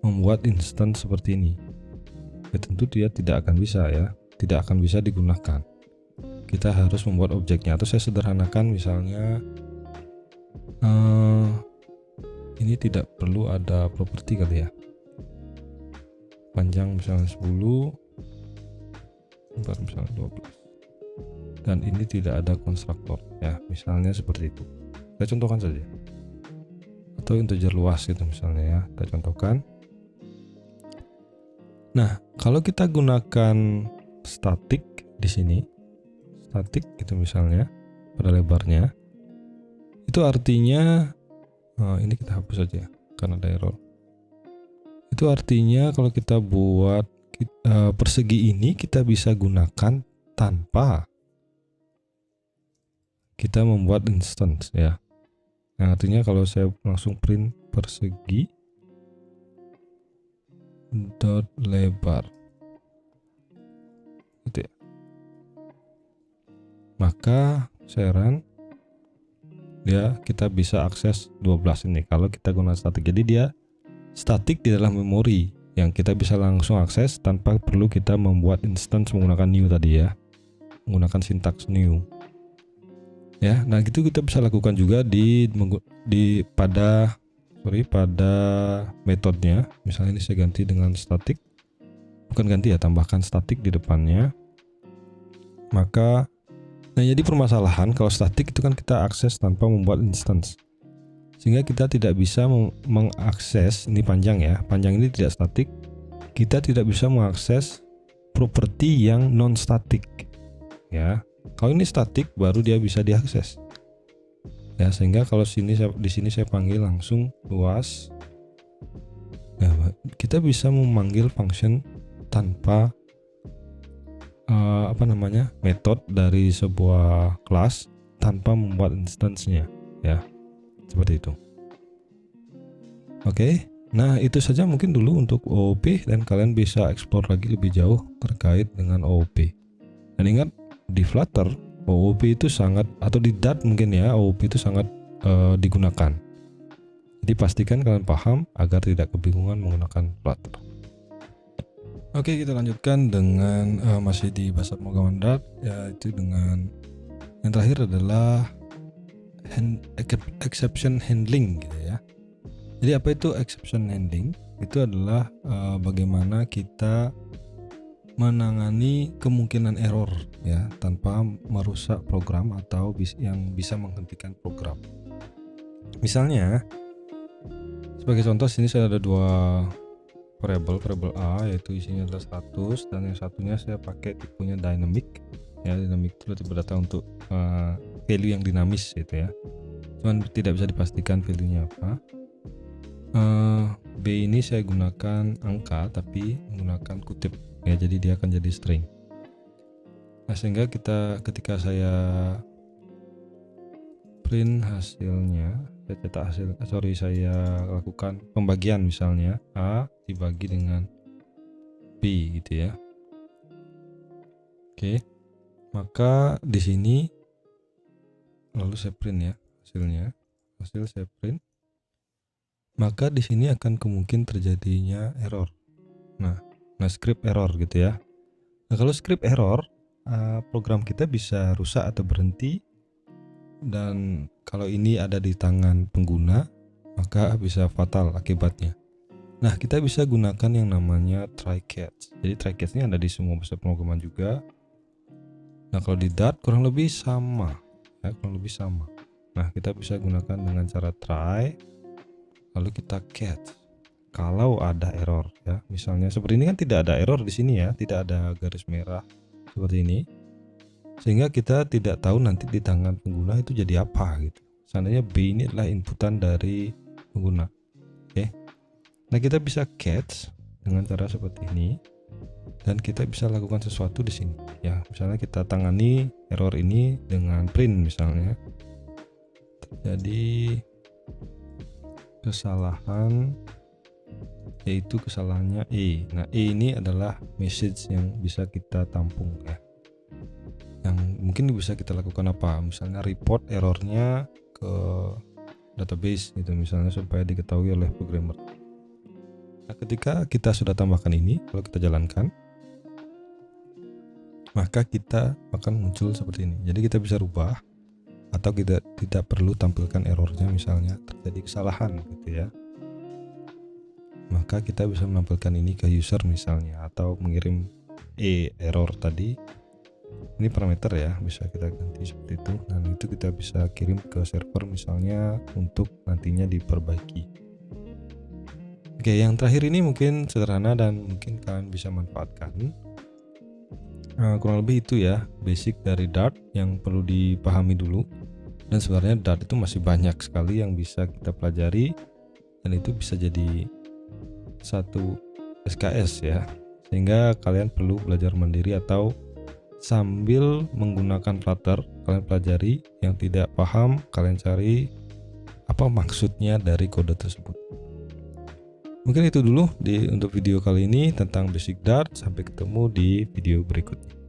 membuat instance seperti ini? Ya, tentu dia tidak akan bisa ya, tidak akan bisa digunakan. Kita harus membuat objeknya. Atau saya sederhanakan misalnya ini tidak perlu ada properti kali ya. Panjang misalnya 10, lebar misalnya 12. Dan ini tidak ada konstruktor ya, misalnya seperti itu. Saya contohkan saja. Atau integer luas gitu misalnya ya, kita contohkan. Nah, kalau kita gunakan static di sini, static gitu misalnya pada lebarnya, itu artinya ini kita hapus saja karena ada error. Itu artinya kalau kita buat persegi ini kita bisa gunakan tanpa kita membuat instance ya. Nah, artinya kalau saya langsung print persegi dot lebar gitu ya, maka saya run dia, kita bisa akses 12 ini kalau kita gunakan statik. Jadi dia statik di dalam memori yang kita bisa langsung akses tanpa perlu kita membuat instance menggunakan new tadi ya, menggunakan sintaks new ya. Nah, gitu kita bisa lakukan juga pada metodenya. Misalnya ini saya ganti dengan statik, bukan ganti ya, tambahkan statik di depannya. Maka nah, jadi permasalahan kalau statik itu kan kita akses tanpa membuat instance, sehingga kita tidak bisa mengakses ini panjang ya, panjang ini tidak statik. Kita tidak bisa mengakses properti yang non statik ya. Kalau ini statik baru dia bisa diakses. Ya, sehingga kalau di sini saya panggil langsung luas. Nah, kita bisa memanggil function tanpa metode dari sebuah kelas tanpa membuat instance-nya, ya. Seperti itu. Oke. Nah, itu saja mungkin dulu untuk OOP, dan kalian bisa explore lagi lebih jauh terkait dengan OOP. Dan ingat, di Flutter OOP itu sangat, atau di Dart mungkin ya, OOP itu sangat digunakan. Jadi pastikan kalian paham agar tidak kebingungan menggunakan Flutter. Oke, kita lanjutkan dengan masih di bahasa pemrograman Dart, yaitu dengan yang terakhir adalah exception handling gitu ya. Jadi apa itu exception handling? Itu adalah bagaimana kita menangani kemungkinan error ya tanpa merusak program atau yang bisa menghentikan program. Misalnya, sebagai contoh sini saya ada dua variabel A yaitu isinya adalah 100 dan yang satunya saya pakai tipenya dynamic. Ya, dynamic itu berarti berdasarkan untuk value yang dinamis gitu ya. Cuman tidak bisa dipastikan value-nya apa. B ini saya gunakan angka tapi menggunakan kutip ya, jadi dia akan jadi string. Nah, sehingga ketika saya print hasilnya, saya lakukan pembagian, misalnya A dibagi dengan B gitu ya. Oke. Maka di sini lalu saya print ya hasil saya print. Maka di sini akan kemungkinan terjadinya error. Nah, script error gitu ya. Nah, kalau script error, program kita bisa rusak atau berhenti, dan kalau ini ada di tangan pengguna, maka bisa fatal akibatnya. Nah, kita bisa gunakan yang namanya try catch. Jadi try catch ini ada di semua bahasa pemrograman juga. Nah, kalau di Dart kurang lebih sama. Nah, kita bisa gunakan dengan cara try, lalu kita catch kalau ada error ya. Misalnya seperti ini kan tidak ada error di sini ya, tidak ada garis merah seperti ini, sehingga kita tidak tahu nanti di tangan pengguna itu jadi apa gitu. Seandainya B ini adalah inputan dari pengguna. Oke. Nah, kita bisa catch dengan cara seperti ini, dan kita bisa lakukan sesuatu di sini ya. Misalnya kita tangani error ini dengan print misalnya. Jadi kesalahan, yaitu kesalahannya E. Nah, E ini adalah message yang bisa kita tampung ya, yang mungkin bisa kita lakukan apa, misalnya report errornya ke database gitu misalnya, supaya diketahui oleh programmer. Nah, ketika kita sudah tambahkan ini, kalau kita jalankan, maka kita akan muncul seperti ini. Jadi kita bisa rubah, atau kita tidak perlu tampilkan errornya, misalnya terjadi kesalahan gitu ya, maka kita bisa menampilkan ini ke user misalnya, atau mengirim error tadi. Ini parameter ya, bisa kita ganti seperti itu, dan itu kita bisa kirim ke server misalnya untuk nantinya diperbaiki. Oke, yang terakhir ini mungkin sederhana dan mungkin kalian bisa manfaatkan. Kurang lebih itu ya basic dari Dart yang perlu dipahami dulu. Dan sebenarnya Dart itu masih banyak sekali yang bisa kita pelajari, dan itu bisa jadi satu SKS ya, sehingga kalian perlu belajar mandiri atau sambil menggunakan Flutter kalian pelajari. Yang tidak paham kalian cari apa maksudnya dari kode tersebut. Mungkin itu dulu untuk video kali ini tentang basic Dart. Sampai ketemu di video berikutnya.